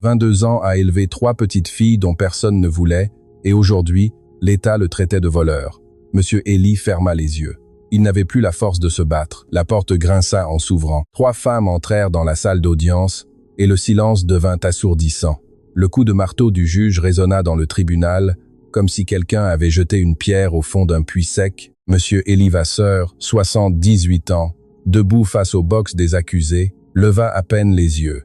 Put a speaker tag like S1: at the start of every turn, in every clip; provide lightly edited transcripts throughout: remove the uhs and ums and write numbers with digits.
S1: 22 ans à élever 3 petites filles dont personne ne voulait, et aujourd'hui, l'État le traitait de voleur. Monsieur Elie ferma les yeux. Il n'avait plus la force de se battre. La porte grinça en s'ouvrant. 3 femmes entrèrent dans la salle d'audience, et le silence devint assourdissant. Le coup de marteau du juge résonna dans le tribunal, comme si quelqu'un avait jeté une pierre au fond d'un puits sec. Monsieur Elie Vasseur, 78 ans, debout face au box des accusés, leva à peine les yeux.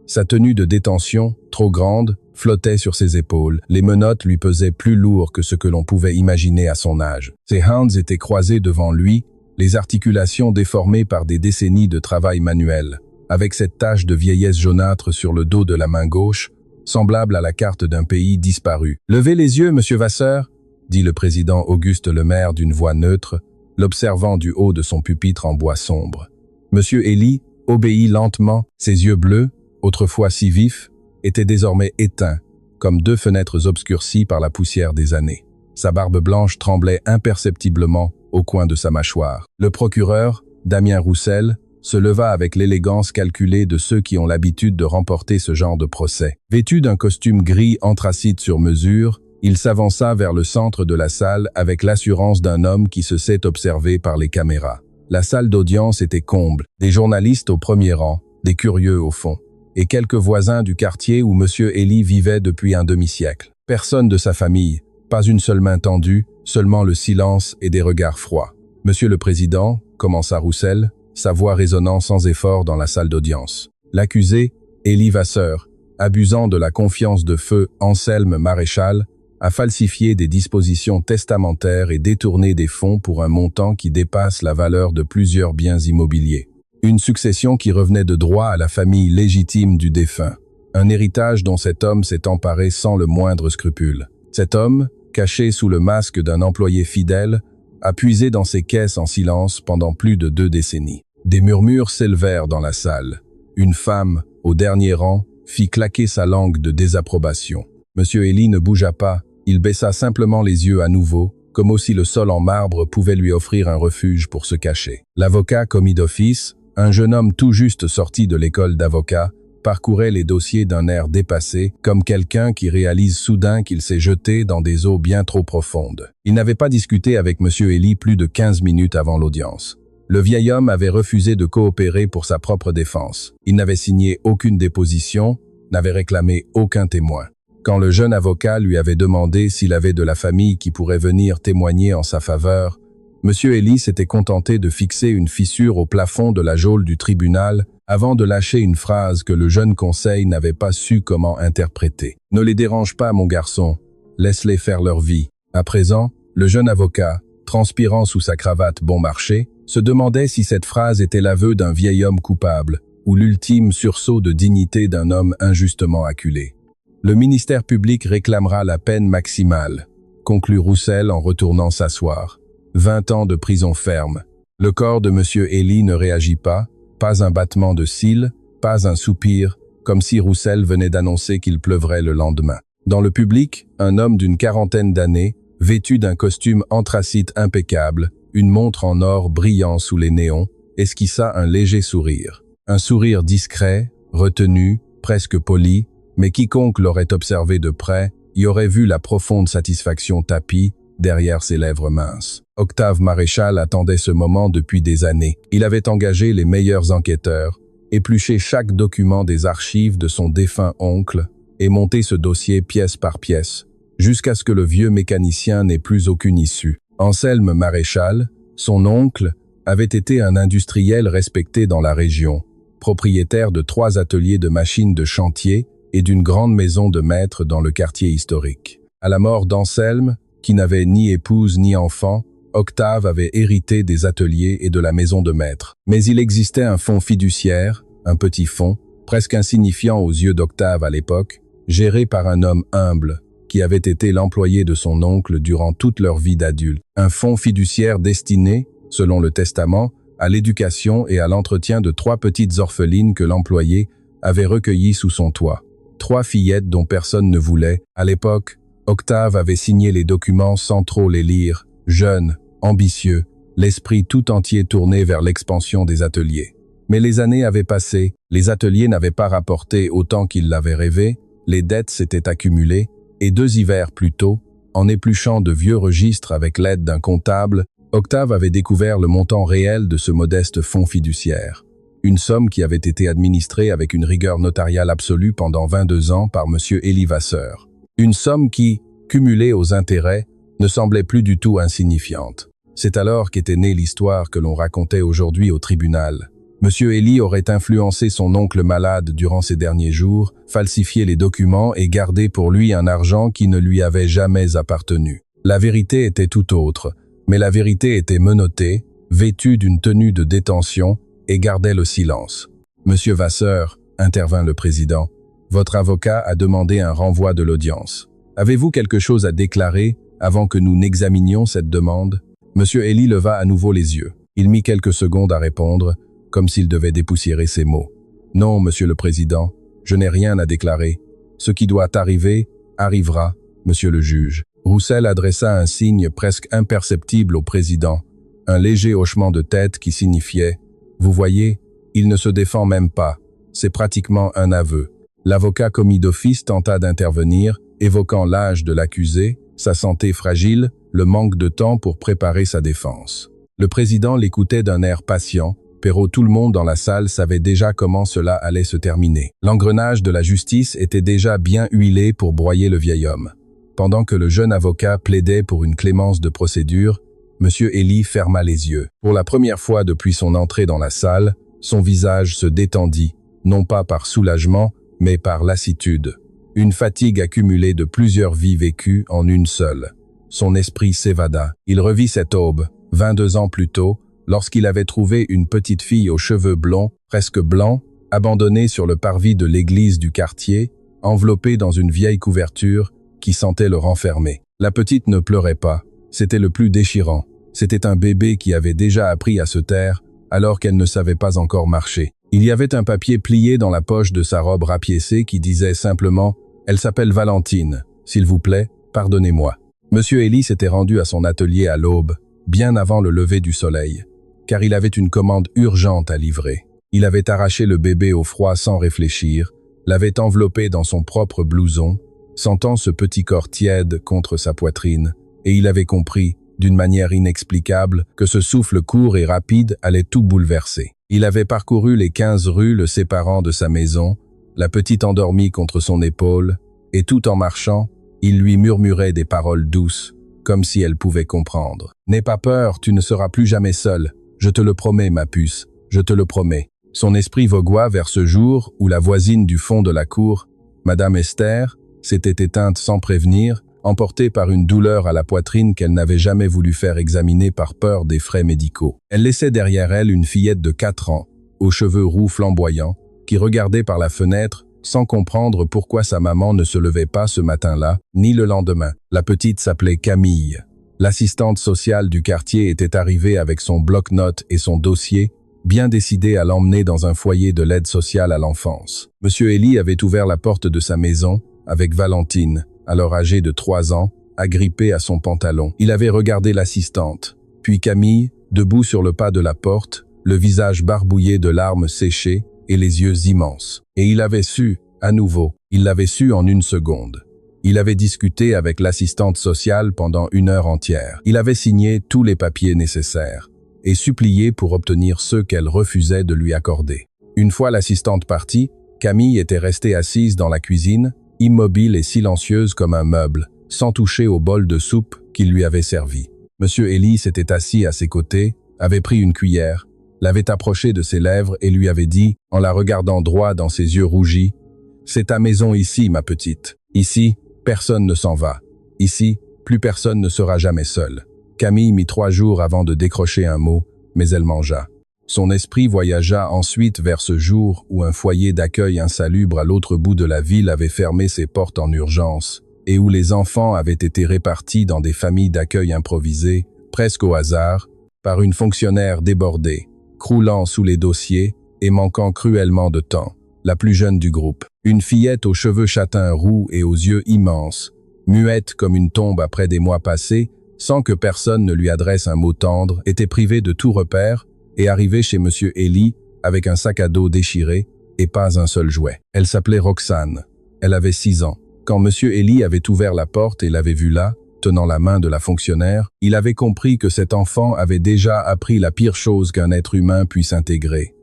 S1: Sa tenue de détention, trop grande, flottait sur ses épaules. Les menottes lui pesaient plus lourd que ce que l'on pouvait imaginer à son âge. Ses hands étaient croisés devant lui, les articulations déformées par des décennies de travail manuel, avec cette tache de vieillesse jaunâtre sur le dos de la main gauche, semblable à la carte d'un pays disparu. « Levez les yeux, monsieur Vasseur !» dit le président Auguste Lemaire d'une voix neutre, l'observant du haut de son pupitre en bois sombre. Monsieur Elie obéit lentement, ses yeux bleus, autrefois si vifs, étaient désormais éteints, comme 2 fenêtres obscurcies par la poussière des années. Sa barbe blanche tremblait imperceptiblement au coin de sa mâchoire. Le procureur, Damien Roussel, se leva avec l'élégance calculée de ceux qui ont l'habitude de remporter ce genre de procès. Vêtu d'un costume gris anthracite sur mesure, il s'avança vers le centre de la salle avec l'assurance d'un homme qui se sait observé par les caméras. La salle d'audience était comble, des journalistes au premier rang, des curieux au fond, et quelques voisins du quartier où monsieur Elie vivait depuis un demi-siècle. Personne de sa famille, pas une seule main tendue, seulement le silence et des regards froids. « Monsieur le Président », commença Roussel, sa voix résonnant sans effort dans la salle d'audience. L'accusé, Elie Vasseur, abusant de la confiance de feu Anselme Maréchal, a falsifié des dispositions testamentaires et détourné des fonds pour un montant qui dépasse la valeur de plusieurs biens immobiliers. Une succession qui revenait de droit à la famille légitime du défunt. Un héritage dont cet homme s'est emparé sans le moindre scrupule. Cet homme, caché sous le masque d'un employé fidèle, a puisé dans ses caisses en silence pendant plus de 2 décennies. Des murmures s'élevèrent dans la salle. Une femme, au dernier rang, fit claquer sa langue de désapprobation. Monsieur Elie ne bougea pas, il baissa simplement les yeux à nouveau, comme si le sol en marbre pouvait lui offrir un refuge pour se cacher. L'avocat commis d'office, un jeune homme tout juste sorti de l'école d'avocat, parcourait les dossiers d'un air dépassé, comme quelqu'un qui réalise soudain qu'il s'est jeté dans des eaux bien trop profondes. Il n'avait pas discuté avec monsieur Elie plus de 15 minutes avant l'audience. Le vieil homme avait refusé de coopérer pour sa propre défense. Il n'avait signé aucune déposition, n'avait réclamé aucun témoin. Quand le jeune avocat lui avait demandé s'il avait de la famille qui pourrait venir témoigner en sa faveur, monsieur Elie s'était contenté de fixer une fissure au plafond de la geôle du tribunal avant de lâcher une phrase que le jeune conseil n'avait pas su comment interpréter. « Ne les dérange pas, mon garçon, laisse-les faire leur vie. » À présent, le jeune avocat, transpirant sous sa cravate bon marché, se demandait si cette phrase était l'aveu d'un vieil homme coupable ou l'ultime sursaut de dignité d'un homme injustement acculé. « Le ministère public réclamera la peine maximale », conclut Roussel en retournant s'asseoir. 20 ans de prison ferme. Le corps de monsieur Elie ne réagit pas un battement de cils, pas un soupir, comme si Roussel venait d'annoncer qu'il pleuvrait le lendemain. Dans le public, un homme d'une 40aine d'années, vêtu d'un costume anthracite impeccable, une montre en or brillant sous les néons, esquissa un léger sourire. Un sourire discret, retenu, presque poli, mais quiconque l'aurait observé de près y aurait vu la profonde satisfaction tapie derrière ses lèvres minces. Octave Maréchal attendait ce moment depuis des années. Il avait engagé les meilleurs enquêteurs, épluché chaque document des archives de son défunt oncle et monté ce dossier pièce par pièce, jusqu'à ce que le vieux mécanicien n'ait plus aucune issue. Anselme Maréchal, son oncle, avait été un industriel respecté dans la région, propriétaire de 3 ateliers de machines de chantier et d'une grande maison de maître dans le quartier historique. À la mort d'Anselme, qui n'avait ni épouse ni enfant, Octave avait hérité des ateliers et de la maison de maître. Mais il existait un fonds fiduciaire, un petit fonds, presque insignifiant aux yeux d'Octave à l'époque, géré par un homme humble, qui avait été l'employé de son oncle durant toute leur vie d'adulte. Un fonds fiduciaire destiné, selon le testament, à l'éducation et à l'entretien de 3 petites orphelines que l'employé avait recueillies sous son toit. 3 fillettes dont personne ne voulait. À l'époque, Octave avait signé les documents sans trop les lire, jeune, ambitieux, l'esprit tout entier tourné vers l'expansion des ateliers. Mais les années avaient passé, les ateliers n'avaient pas rapporté autant qu'il l'avait rêvé, les dettes s'étaient accumulées, et 2 hivers plus tôt, en épluchant de vieux registres avec l'aide d'un comptable, Octave avait découvert le montant réel de ce modeste fonds fiduciaire. Une somme qui avait été administrée avec une rigueur notariale absolue pendant 22 ans par M. Élie Vasseur. Une somme qui, cumulée aux intérêts, ne semblait plus du tout insignifiante. C'est alors qu'était née l'histoire que l'on racontait aujourd'hui au tribunal. M. Élie aurait influencé son oncle malade durant ces derniers jours, falsifié les documents et gardé pour lui un argent qui ne lui avait jamais appartenu. La vérité était tout autre, mais la vérité était menottée, vêtue d'une tenue de détention et gardait le silence. « Monsieur Vasseur, intervint le président, votre avocat a demandé un renvoi de l'audience. Avez-vous quelque chose à déclarer avant que nous n'examinions cette demande ?» Monsieur Élie leva à nouveau les yeux. Il mit quelques secondes à répondre, comme s'il devait dépoussiérer ses mots. « Non, monsieur le président, je n'ai rien à déclarer. Ce qui doit arriver, arrivera, monsieur le juge. » Roussel adressa un signe presque imperceptible au président, un léger hochement de tête qui signifiait « Vous voyez, il ne se défend même pas, c'est pratiquement un aveu. » L'avocat commis d'office tenta d'intervenir, évoquant l'âge de l'accusé, sa santé fragile, le manque de temps pour préparer sa défense. Le président l'écoutait d'un air patient, pero tout le monde dans la salle savait déjà comment cela allait se terminer. L'engrenage de la justice était déjà bien huilé pour broyer le vieil homme. Pendant que le jeune avocat plaidait pour une clémence de procédure, M. Élie ferma les yeux. Pour la première fois depuis son entrée dans la salle, son visage se détendit, non pas par soulagement, mais par lassitude. Une fatigue accumulée de plusieurs vies vécues en une seule. Son esprit s'évada. Il revit cette aube, 22 ans plus tôt, lorsqu'il avait trouvé une petite fille aux cheveux blonds, presque blancs, abandonnée sur le parvis de l'église du quartier, enveloppée dans une vieille couverture qui sentait le renfermer. La petite ne pleurait pas. C'était le plus déchirant. C'était un bébé qui avait déjà appris à se taire, alors qu'elle ne savait pas encore marcher. Il y avait un papier plié dans la poche de sa robe rapiécée qui disait simplement « Elle s'appelle Valentine. S'il vous plaît, pardonnez-moi. » Monsieur Élie s'était rendu à son atelier à l'aube, bien avant le lever du soleil, car il avait une commande urgente à livrer. Il avait arraché le bébé au froid sans réfléchir, l'avait enveloppé dans son propre blouson, sentant ce petit corps tiède contre sa poitrine, et il avait compris, d'une manière inexplicable, que ce souffle court et rapide allait tout bouleverser. Il avait parcouru les 15 rues le séparant de sa maison, la petite endormie contre son épaule, et tout en marchant, il lui murmurait des paroles douces, comme si elle pouvait comprendre. « N'aie pas peur, tu ne seras plus jamais seul. Je te le promets, ma puce, je te le promets. » Son esprit vogoua vers ce jour où la voisine du fond de la cour, Madame Esther, s'était éteinte sans prévenir, emportée par une douleur à la poitrine qu'elle n'avait jamais voulu faire examiner par peur des frais médicaux. Elle laissait derrière elle une fillette de 4 ans, aux cheveux roux flamboyants, qui regardait par la fenêtre sans comprendre pourquoi sa maman ne se levait pas ce matin-là, ni le lendemain. La petite s'appelait Camille. L'assistante sociale du quartier était arrivée avec son bloc-notes et son dossier, bien décidée à l'emmener dans un foyer de l'aide sociale à l'enfance. Monsieur Élie avait ouvert la porte de sa maison, avec Valentine, alors âgée de 3 ans, agrippée à son pantalon. Il avait regardé l'assistante, puis Camille, debout sur le pas de la porte, le visage barbouillé de larmes séchées et les yeux immenses. Et il avait su, à nouveau, il l'avait su en une seconde. Il avait discuté avec l'assistante sociale pendant 1 heure entière. Il avait signé tous les papiers nécessaires et supplié pour obtenir ceux qu'elle refusait de lui accorder. Une fois l'assistante partie, Camille était restée assise dans la cuisine, immobile et silencieuse comme un meuble, sans toucher au bol de soupe qu'il lui avait servi. Monsieur Élie s'était assis à ses côtés, avait pris une cuillère, l'avait approchée de ses lèvres et lui avait dit, en la regardant droit dans ses yeux rougis, « C'est ta maison ici, ma petite. Ici, personne ne s'en va. Ici, plus personne ne sera jamais seul. » Camille mit 3 jours avant de décrocher un mot, mais elle mangea. Son esprit voyagea ensuite vers ce jour où un foyer d'accueil insalubre à l'autre bout de la ville avait fermé ses portes en urgence et où les enfants avaient été répartis dans des familles d'accueil improvisées, presque au hasard, par une fonctionnaire débordée, croulant sous les dossiers et manquant cruellement de temps, la plus jeune du groupe. Une fillette aux cheveux châtains roux et aux yeux immenses, muette comme une tombe après des mois passés, sans que personne ne lui adresse un mot tendre, était privée de tout repère et arrivée chez Monsieur Élie avec un sac à dos déchiré et pas un seul jouet. Elle s'appelait Roxane. Elle avait 6 ans. Quand M. Elie avait ouvert la porte et l'avait vue là, tenant la main de la fonctionnaire, il avait compris que cet enfant avait déjà appris la pire chose qu'un être humain puisse intégrer.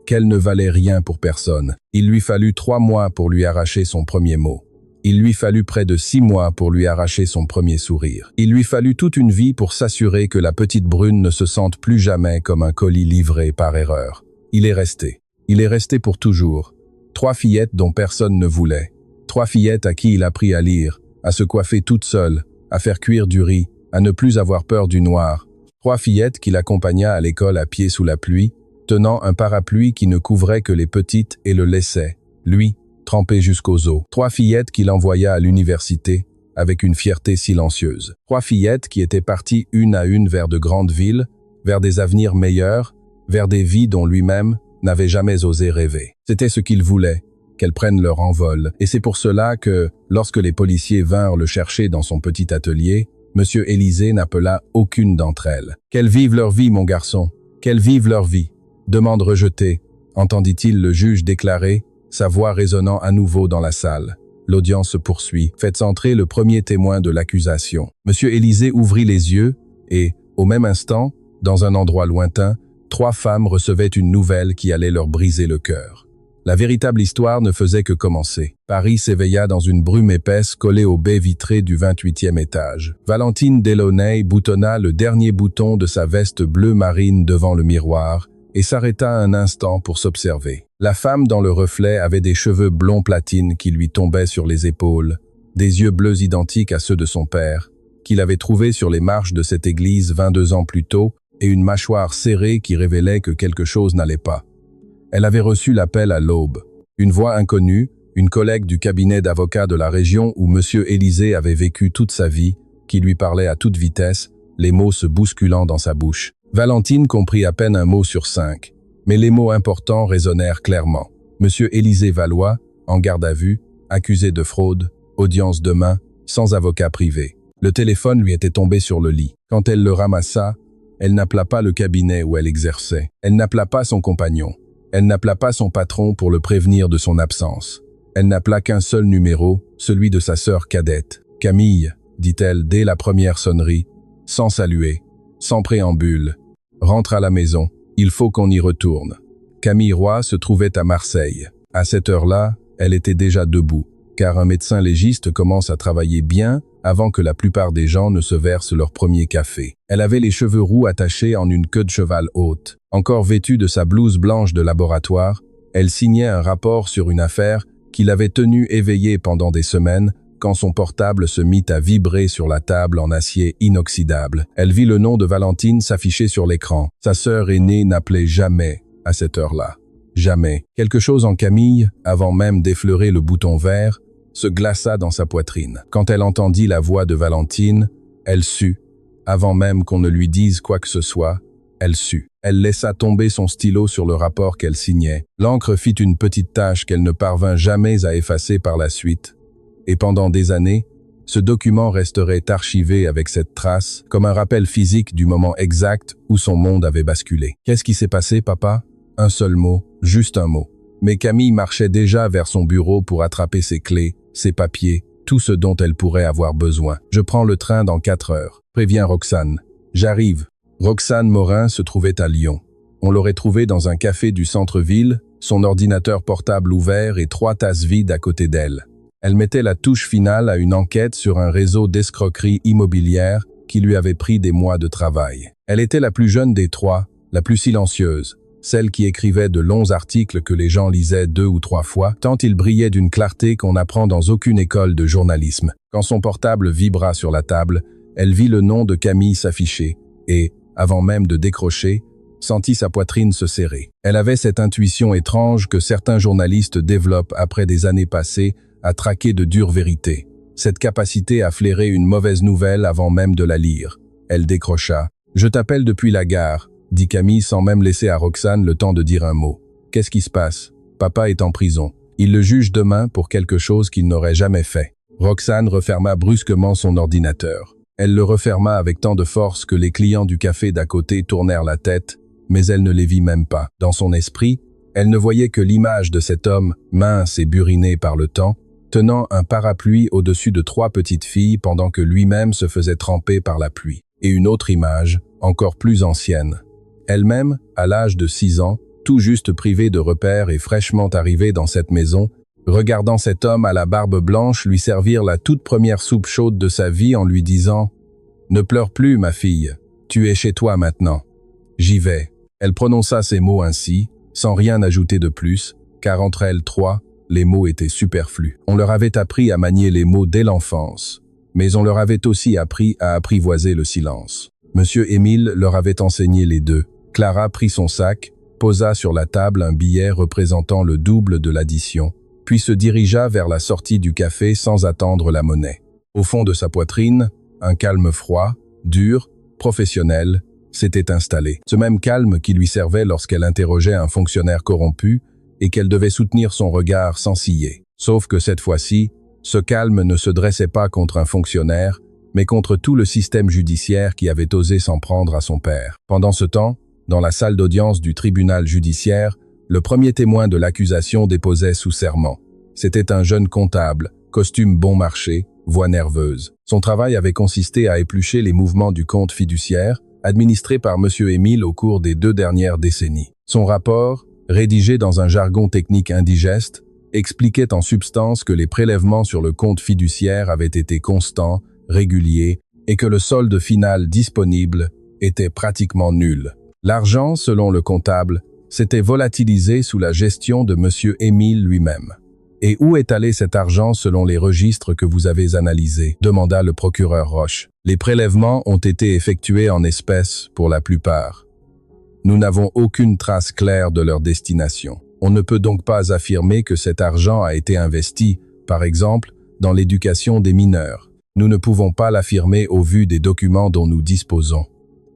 S1: Qu'elle ne valait rien pour personne. Il lui fallut 3 mois pour lui arracher son premier mot. Il lui fallut près de 6 mois pour lui arracher son premier sourire. Il lui fallut toute une vie pour s'assurer que la petite brune ne se sente plus jamais comme un colis livré par erreur. Il est resté. Il est resté pour toujours. 3 fillettes dont personne ne voulait. 3 fillettes à qui il apprit à lire, à se coiffer toute seule, à faire cuire du riz, à ne plus avoir peur du noir. 3 fillettes qu'il accompagna à l'école à pied sous la pluie, tenant un parapluie qui ne couvrait que les petites et le laissait, lui, trempé jusqu'aux os. 3 fillettes qu'il envoya à l'université, avec une fierté silencieuse. 3 fillettes qui étaient parties une à une vers de grandes villes, vers des avenirs meilleurs, vers des vies dont lui-même n'avait jamais osé rêver. C'était ce qu'il voulait, qu'elles prennent leur envol. Et c'est pour cela que, lorsque les policiers vinrent le chercher dans son petit atelier, M. Élisée n'appela aucune d'entre elles. « Qu'elles vivent leur vie, mon garçon, qu'elles vivent leur vie. » Demande rejetée, entendit-il le juge déclarer, sa voix résonnant à nouveau dans la salle. L'audience se poursuit. Faites entrer le premier témoin de l'accusation. M. Élisée ouvrit les yeux et, au même instant, dans un endroit lointain, 3 femmes recevaient une nouvelle qui allait leur briser le cœur. La véritable histoire ne faisait que commencer. Paris s'éveilla dans une brume épaisse collée aux baies vitrées du 28e étage. Valentine Delaunay boutonna le dernier bouton de sa veste bleu marine devant le miroir et s'arrêta un instant pour s'observer. La femme dans le reflet avait des cheveux blonds platine qui lui tombaient sur les épaules, des yeux bleus identiques à ceux de son père, qu'il avait trouvés sur les marches de cette église 22 ans plus tôt, et une mâchoire serrée qui révélait que quelque chose n'allait pas. Elle avait reçu l'appel à l'aube. Une voix inconnue, une collègue du cabinet d'avocats de la région où M. Élisée avait vécu toute sa vie, qui lui parlait à toute vitesse, les mots se bousculant dans sa bouche. Valentine comprit à peine un mot sur 5, mais les mots importants résonnèrent clairement. M. Élisée Valois, en garde à vue, accusé de fraude, audience demain, sans avocat privé. Le téléphone lui était tombé sur le lit. Quand elle le ramassa, elle n'appela pas le cabinet où elle exerçait. Elle n'appela pas son compagnon. Elle n'appela pas son patron pour le prévenir de son absence. Elle n'appela qu'un seul numéro, celui de sa sœur cadette. « Camille », dit-elle dès la première sonnerie, sans saluer, sans préambule. « Rentre à la maison, il faut qu'on y retourne. » Camille Roy se trouvait à Marseille. À cette heure-là, elle était déjà debout, car un médecin légiste commence à travailler bien avant que la plupart des gens ne se versent leur premier café. Elle avait les cheveux roux attachés en une queue de cheval haute. Encore vêtue de sa blouse blanche de laboratoire, elle signait un rapport sur une affaire qui l'avait tenue éveillée pendant des semaines quand son portable se mit à vibrer sur la table en acier inoxydable. Elle vit le nom de Valentine s'afficher sur l'écran. Sa sœur aînée n'appelait jamais à cette heure-là. Jamais. Quelque chose en Camille, avant même d'effleurer le bouton vert, se glaça dans sa poitrine. Quand elle entendit la voix de Valentine, elle sut, avant même qu'on ne lui dise quoi que ce soit, elle sut. Elle laissa tomber son stylo sur le rapport qu'elle signait. L'encre fit une petite tache qu'elle ne parvint jamais à effacer par la suite. Et pendant des années, ce document resterait archivé avec cette trace, comme un rappel physique du moment exact où son monde avait basculé. « Qu'est-ce qui s'est passé, papa ?» Un seul mot, juste un mot. Mais Camille marchait déjà vers son bureau pour attraper ses clés, ses papiers, tout ce dont elle pourrait avoir besoin. « Je prends le train dans 4 heures. Préviens Roxane. J'arrive. » Roxane Morin se trouvait à Lyon. On l'aurait trouvée dans un café du centre-ville, son ordinateur portable ouvert et 3 tasses vides à côté d'elle. Elle mettait la touche finale à une enquête sur un réseau d'escroquerie immobilière qui lui avait pris des mois de travail. Elle était la plus jeune des 3, la plus silencieuse, celle qui écrivait de longs articles que les gens lisaient 2 ou 3 fois, tant il brillait d'une clarté qu'on n'apprend dans aucune école de journalisme. Quand son portable vibra sur la table, elle vit le nom de Camille s'afficher et, avant même de décrocher, sentit sa poitrine se serrer. Elle avait cette intuition étrange que certains journalistes développent après des années passées à traquer de dures vérités. Cette capacité à flairer une mauvaise nouvelle avant même de la lire. Elle décrocha. « Je t'appelle depuis la gare », dit Camille sans même laisser à Roxane le temps de dire un mot. « Qu'est-ce qui se passe ? Papa est en prison. Il le juge demain pour quelque chose qu'il n'aurait jamais fait. » Roxane referma brusquement son ordinateur. Elle le referma avec tant de force que les clients du café d'à côté tournèrent la tête, mais elle ne les vit même pas. Dans son esprit, elle ne voyait que l'image de cet homme, mince et buriné par le temps, tenant un parapluie au-dessus de 3 petites filles pendant que lui-même se faisait tremper par la pluie. Et une autre image, encore plus ancienne. Elle-même, à l'âge de 6 ans, tout juste privée de repères et fraîchement arrivée dans cette maison, regardant cet homme à la barbe blanche lui servir la toute première soupe chaude de sa vie en lui disant « Ne pleure plus, ma fille, tu es chez toi maintenant. J'y vais. » Elle prononça ces mots ainsi, sans rien ajouter de plus, car entre elles 3, les mots étaient superflus. On leur avait appris à manier les mots dès l'enfance, mais on leur avait aussi appris à apprivoiser le silence. Monsieur Émile leur avait enseigné les deux. Clara prit son sac, posa sur la table un billet représentant le double de l'addition, puis se dirigea vers la sortie du café sans attendre la monnaie. Au fond de sa poitrine, un calme froid, dur, professionnel, s'était installé. Ce même calme qui lui servait lorsqu'elle interrogeait un fonctionnaire corrompu et qu'elle devait soutenir son regard sans ciller. Sauf que cette fois-ci, ce calme ne se dressait pas contre un fonctionnaire, mais contre tout le système judiciaire qui avait osé s'en prendre à son père. Pendant ce temps, dans la salle d'audience du tribunal judiciaire, le premier témoin de l'accusation déposait sous serment. C'était un jeune comptable, costume bon marché, voix nerveuse. Son travail avait consisté à éplucher les mouvements du compte fiduciaire, administré par M. Émile au cours des 2 dernières décennies. Son rapport, rédigé dans un jargon technique indigeste, expliquait en substance que les prélèvements sur le compte fiduciaire avaient été constants, réguliers, et que le solde final disponible était pratiquement nul. L'argent, selon le comptable, s'était volatilisé sous la gestion de M. Émile lui-même. « Et où est allé cet argent selon les registres que vous avez analysés ?» demanda le procureur Roche. « Les prélèvements ont été effectués en espèces pour la plupart. Nous n'avons aucune trace claire de leur destination. On ne peut donc pas affirmer que cet argent a été investi, par exemple, dans l'éducation des mineurs. Nous ne pouvons pas l'affirmer au vu des documents dont nous disposons. »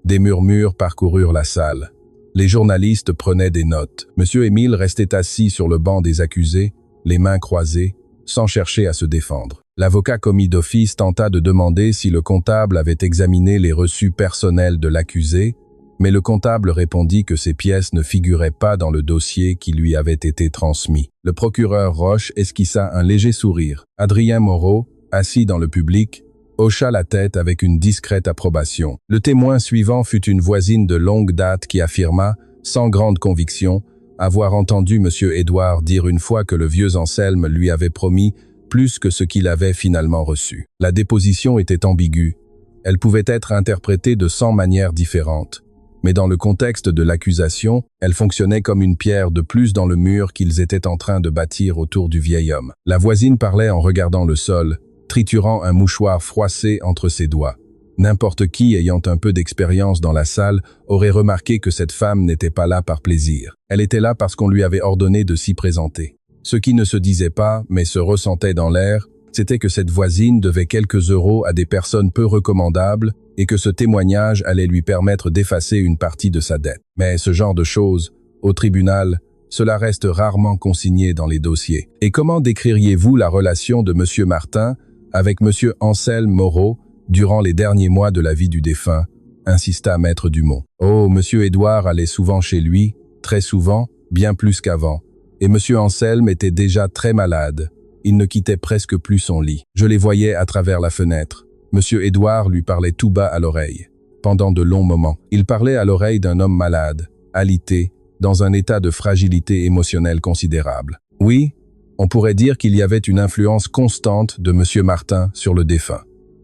S1: Des murmures parcoururent la salle. Les journalistes prenaient des notes. M. Émile restait assis sur le banc des accusés, les mains croisées, sans chercher à se défendre. L'avocat commis d'office tenta de demander si le comptable avait examiné les reçus personnels de l'accusé, mais le comptable répondit que ces pièces ne figuraient pas dans le dossier qui lui avait été transmis. Le procureur Roche esquissa un léger sourire. Adrien Moreau, assis dans le public, hocha la tête avec une discrète approbation. Le témoin suivant fut une voisine de longue date qui affirma, sans grande conviction, avoir entendu M. Édouard dire une fois que le vieux Anselme lui avait promis plus que ce qu'il avait finalement reçu. La déposition était ambiguë. Elle pouvait être interprétée de 100 manières différentes. Mais dans le contexte de l'accusation, elle fonctionnait comme une pierre de plus dans le mur qu'ils étaient en train de bâtir autour du vieil homme. La voisine parlait en regardant le sol, triturant un mouchoir froissé entre ses doigts. N'importe qui ayant un peu d'expérience dans la salle aurait remarqué que cette femme n'était pas là par plaisir. Elle était là parce qu'on lui avait ordonné de s'y présenter. Ce qui ne se disait pas, mais se ressentait dans l'air, c'était que cette voisine devait quelques euros à des personnes peu recommandables et que ce témoignage allait lui permettre d'effacer une partie de sa dette. Mais ce genre de choses, au tribunal, cela reste rarement consigné dans les dossiers. Et comment décririez-vous la relation de M. Martin avec M. Anselme Moreau durant les derniers mois de la vie du défunt, insista Maître Dumont. Oh, M. Édouard allait souvent chez lui, très souvent, bien plus qu'avant, et M. Anselme était déjà très malade. Il ne quittait presque plus son lit. Je les voyais à travers la fenêtre. M. Édouard lui parlait tout bas à l'oreille. Pendant de longs moments, il parlait à l'oreille d'un homme malade, alité, dans un état de fragilité émotionnelle considérable. Oui, on pourrait dire qu'il y avait une influence constante de M. Martin sur le défunt.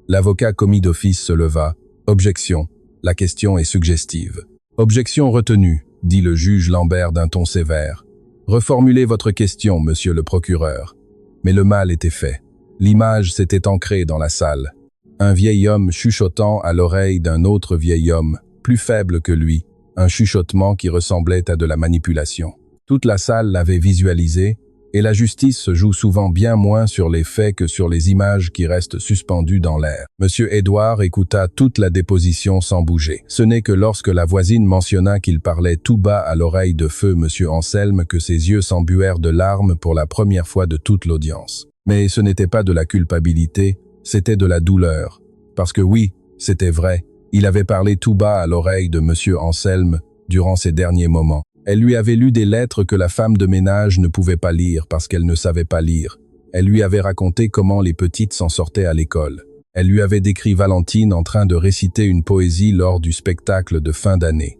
S1: L'avocat commis d'office se leva. « Objection. La question est suggestive. »« Objection retenue, » dit le juge Lambert d'un ton sévère. « Reformulez votre question, monsieur le procureur. » Mais le mal était fait. L'image s'était ancrée dans la salle. Un vieil homme chuchotant à l'oreille d'un autre vieil homme, plus faible que lui, un chuchotement qui ressemblait à de la manipulation. Toute la salle l'avait visualisé, et la justice se joue souvent bien moins sur les faits que sur les images qui restent suspendues dans l'air. Monsieur Édouard écouta toute la déposition sans bouger. Ce n'est que lorsque la voisine mentionna qu'il parlait tout bas à l'oreille de feu Monsieur Anselme que ses yeux s'embuèrent de larmes pour la première fois de toute l'audience. Mais ce n'était pas de la culpabilité, c'était de la douleur. Parce que oui, c'était vrai, il avait parlé tout bas à l'oreille de Monsieur Anselme durant ces derniers moments. Elle lui avait lu des lettres que la femme de ménage ne pouvait pas lire parce qu'elle ne savait pas lire. Elle lui avait raconté comment les petites s'en sortaient à l'école. Elle lui avait décrit Valentine en train de réciter une poésie lors du spectacle de fin d'année.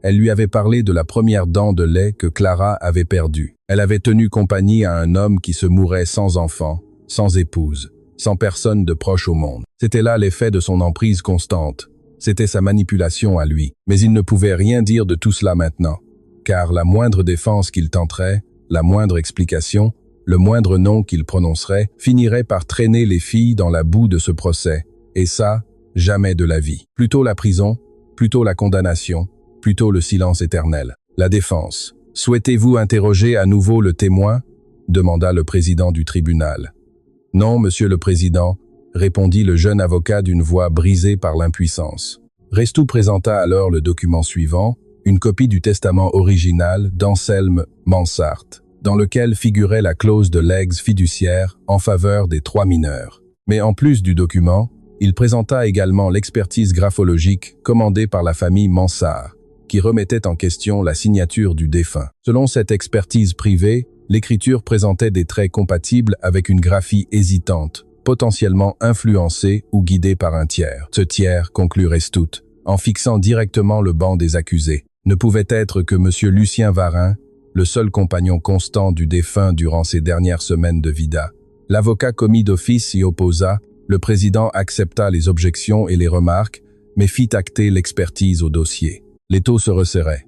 S1: Elle lui avait parlé de la première dent de lait que Clara avait perdue. Elle avait tenu compagnie à un homme qui se mourait sans enfant, sans épouse, sans personne de proche au monde. C'était là l'effet de son emprise constante. C'était sa manipulation à lui. Mais il ne pouvait rien dire de tout cela maintenant, car la moindre défense qu'il tenterait, la moindre explication, le moindre nom qu'il prononcerait, finirait par traîner les filles dans la boue de ce procès. Et ça, jamais de la vie. Plutôt la prison, plutôt la condamnation, plutôt le silence éternel. La défense. « Souhaitez-vous interroger à nouveau le témoin ?» demanda le président du tribunal. « Non, monsieur le président », répondit le jeune avocat d'une voix brisée par l'impuissance. Restou présenta alors le document suivant, une copie du testament original d'Anselme Mansart, dans lequel figurait la clause de legs fiduciaire en faveur des 3 mineurs. Mais en plus du document, il présenta également l'expertise graphologique commandée par la famille Mansart, qui remettait en question la signature du défunt. Selon cette expertise privée, l'écriture présentait des traits compatibles avec une graphie hésitante, potentiellement influencée ou guidée par un tiers. Ce tiers, conclut Restout, en fixant directement le banc des accusés, ne pouvait être que M. Lucien Varin, le seul compagnon constant du défunt durant ces dernières semaines de vida. L'avocat commis d'office s'y opposa, le président accepta les objections et les remarques, mais fit acter l'expertise au dossier. L'étau se resserrait.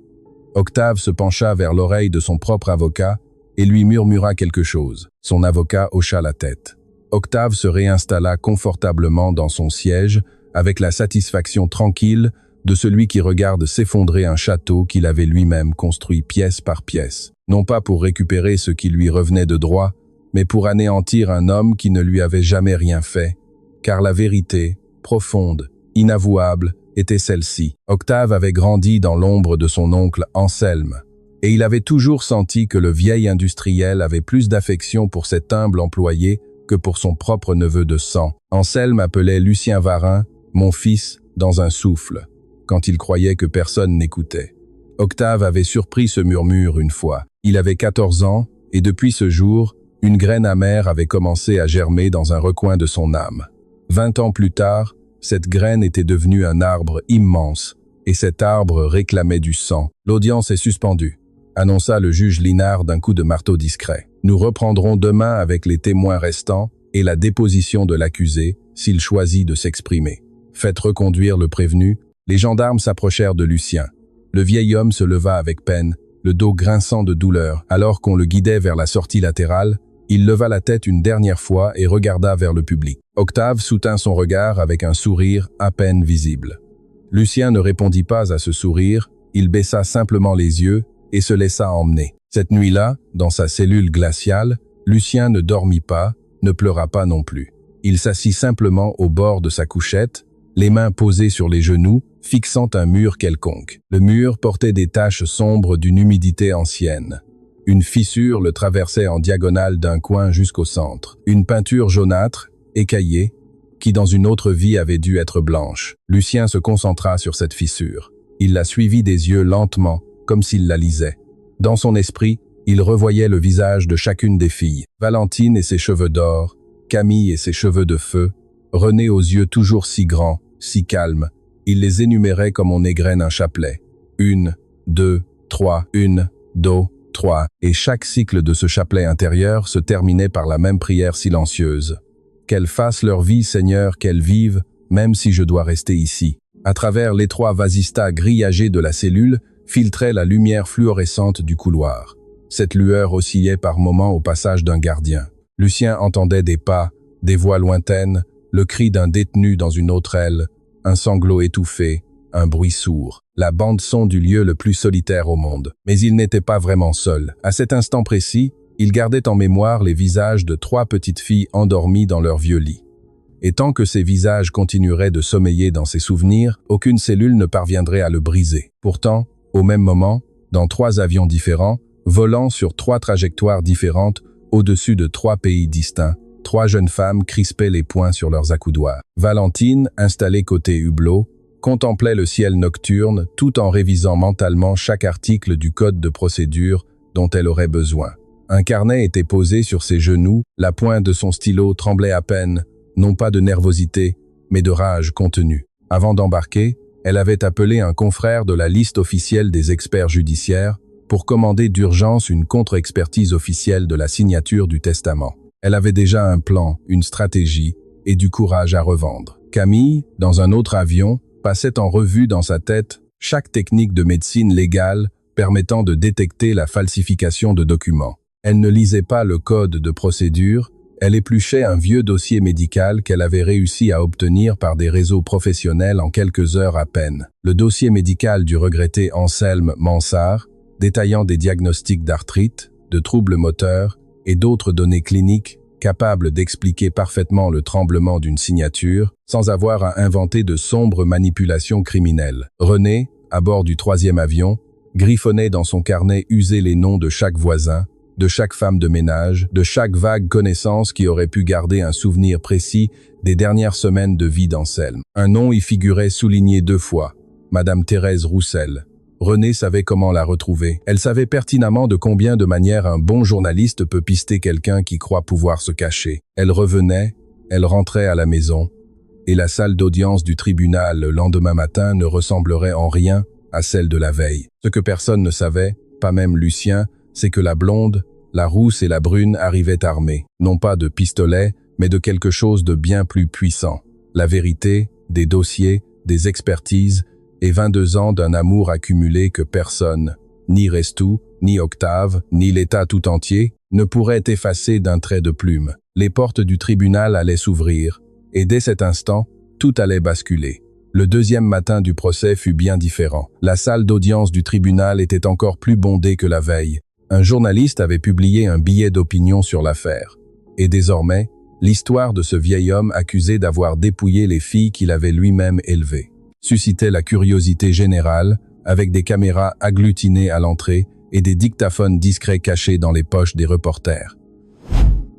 S1: Octave se pencha vers l'oreille de son propre avocat et lui murmura quelque chose. Son avocat hocha la tête. Octave se réinstalla confortablement dans son siège avec la satisfaction tranquille de celui qui regarde s'effondrer un château qu'il avait lui-même construit pièce par pièce, non pas pour récupérer ce qui lui revenait de droit, mais pour anéantir un homme qui ne lui avait jamais rien fait, car la vérité, profonde, inavouable, était celle-ci. Octave avait grandi dans l'ombre de son oncle Anselme, et il avait toujours senti que le vieil industriel avait plus d'affection pour cet humble employé que pour son propre neveu de sang. Anselme appelait Lucien Varin « mon fils » dans un souffle, quand il croyait que personne n'écoutait. Octave avait surpris ce murmure une fois. Il avait 14 ans, et depuis ce jour, une graine amère avait commencé à germer dans un recoin de son âme. 20 ans plus tard, cette graine était devenue un arbre immense, et cet arbre réclamait du sang. « L'audience est suspendue », annonça le juge Linard d'un coup de marteau discret. « Nous reprendrons demain avec les témoins restants et la déposition de l'accusé, s'il choisit de s'exprimer. Faites reconduire le prévenu. » Les gendarmes s'approchèrent de Lucien. Le vieil homme se leva avec peine, le dos grinçant de douleur. Alors qu'on le guidait vers la sortie latérale, il leva la tête une dernière fois et regarda vers le public. Octave soutint son regard avec un sourire à peine visible. Lucien ne répondit pas à ce sourire, il baissa simplement les yeux et se laissa emmener. Cette nuit-là, dans sa cellule glaciale, Lucien ne dormit pas, ne pleura pas non plus. Il s'assit simplement au bord de sa couchette, les mains posées sur les genoux, fixant un mur quelconque. Le mur portait des taches sombres d'une humidité ancienne. Une fissure le traversait en diagonale d'un coin jusqu'au centre. Une peinture jaunâtre, écaillée, qui dans une autre vie avait dû être blanche. Lucien se concentra sur cette fissure. Il la suivit des yeux lentement, comme s'il la lisait. Dans son esprit, il revoyait le visage de chacune des filles. Valentine et ses cheveux d'or, Camille et ses cheveux de feu, René aux yeux toujours si grands, si calmes. Il les énumérait comme on égrène un chapelet. 1, 2, 3, 1, 2, 3. Et chaque cycle de ce chapelet intérieur se terminait par la même prière silencieuse. Qu'elles fassent leur vie, Seigneur, qu'elles vivent, même si je dois rester ici. À travers l'étroit vasistas grillagé de la cellule, filtrait la lumière fluorescente du couloir. Cette lueur oscillait par moments au passage d'un gardien. Lucien entendait des pas, des voix lointaines, le cri d'un détenu dans une autre aile, un sanglot étouffé, un bruit sourd. La bande-son du lieu le plus solitaire au monde. Mais il n'était pas vraiment seul. À cet instant précis, il gardait en mémoire les visages de 3 petites filles endormies dans leur vieux lit. Et tant que ces visages continueraient de sommeiller dans ses souvenirs, aucune cellule ne parviendrait à le briser. Pourtant, au même moment, dans 3 avions différents, volant sur 3 trajectoires différentes, au-dessus de 3 pays distincts, 3 jeunes femmes crispaient les poings sur leurs accoudoirs. Valentine, installée côté hublot, contemplait le ciel nocturne tout en révisant mentalement chaque article du code de procédure dont elle aurait besoin. Un carnet était posé sur ses genoux, la pointe de son stylo tremblait à peine, non pas de nervosité, mais de rage contenue. Avant d'embarquer, elle avait appelé un confrère de la liste officielle des experts judiciaires pour commander d'urgence une contre-expertise officielle de la signature du testament. Elle avait déjà un plan, une stratégie et du courage à revendre. Camille, dans un autre avion, passait en revue dans sa tête chaque technique de médecine légale permettant de détecter la falsification de documents. Elle ne lisait pas le code de procédure, elle épluchait un vieux dossier médical qu'elle avait réussi à obtenir par des réseaux professionnels en quelques heures à peine. Le dossier médical du regretté Anselme Mansart, détaillant des diagnostics d'arthrite, de troubles moteurs et d'autres données cliniques capables d'expliquer parfaitement le tremblement d'une signature sans avoir à inventer de sombres manipulations criminelles. René, à bord du 3e avion, griffonnait dans son carnet usé les noms de chaque voisin, de chaque femme de ménage, de chaque vague connaissance qui aurait pu garder un souvenir précis des dernières semaines de vie d'Anselme. Un nom y figurait souligné 2 fois, Madame Thérèse Roussel. René savait comment la retrouver. Elle savait pertinemment de combien de manières un bon journaliste peut pister quelqu'un qui croit pouvoir se cacher. Elle revenait, elle rentrait à la maison, et la salle d'audience du tribunal le lendemain matin ne ressemblerait en rien à celle de la veille. Ce que personne ne savait, pas même Lucien, c'est que la blonde, la rousse et la brune arrivaient armées, non pas de pistolets, mais de quelque chose de bien plus puissant. La vérité, des dossiers, des expertises, et 22 ans d'un amour accumulé que personne, ni Restou, ni Octave, ni l'État tout entier, ne pourrait effacer d'un trait de plume. Les portes du tribunal allaient s'ouvrir, et dès cet instant, tout allait basculer. Le 2e matin du procès fut bien différent. La salle d'audience du tribunal était encore plus bondée que la veille. Un journaliste avait publié un billet d'opinion sur l'affaire. Et désormais, l'histoire de ce vieil homme accusé d'avoir dépouillé les filles qu'il avait lui-même élevées suscitait la curiosité générale, avec des caméras agglutinées à l'entrée et des dictaphones discrets cachés dans les poches des reporters.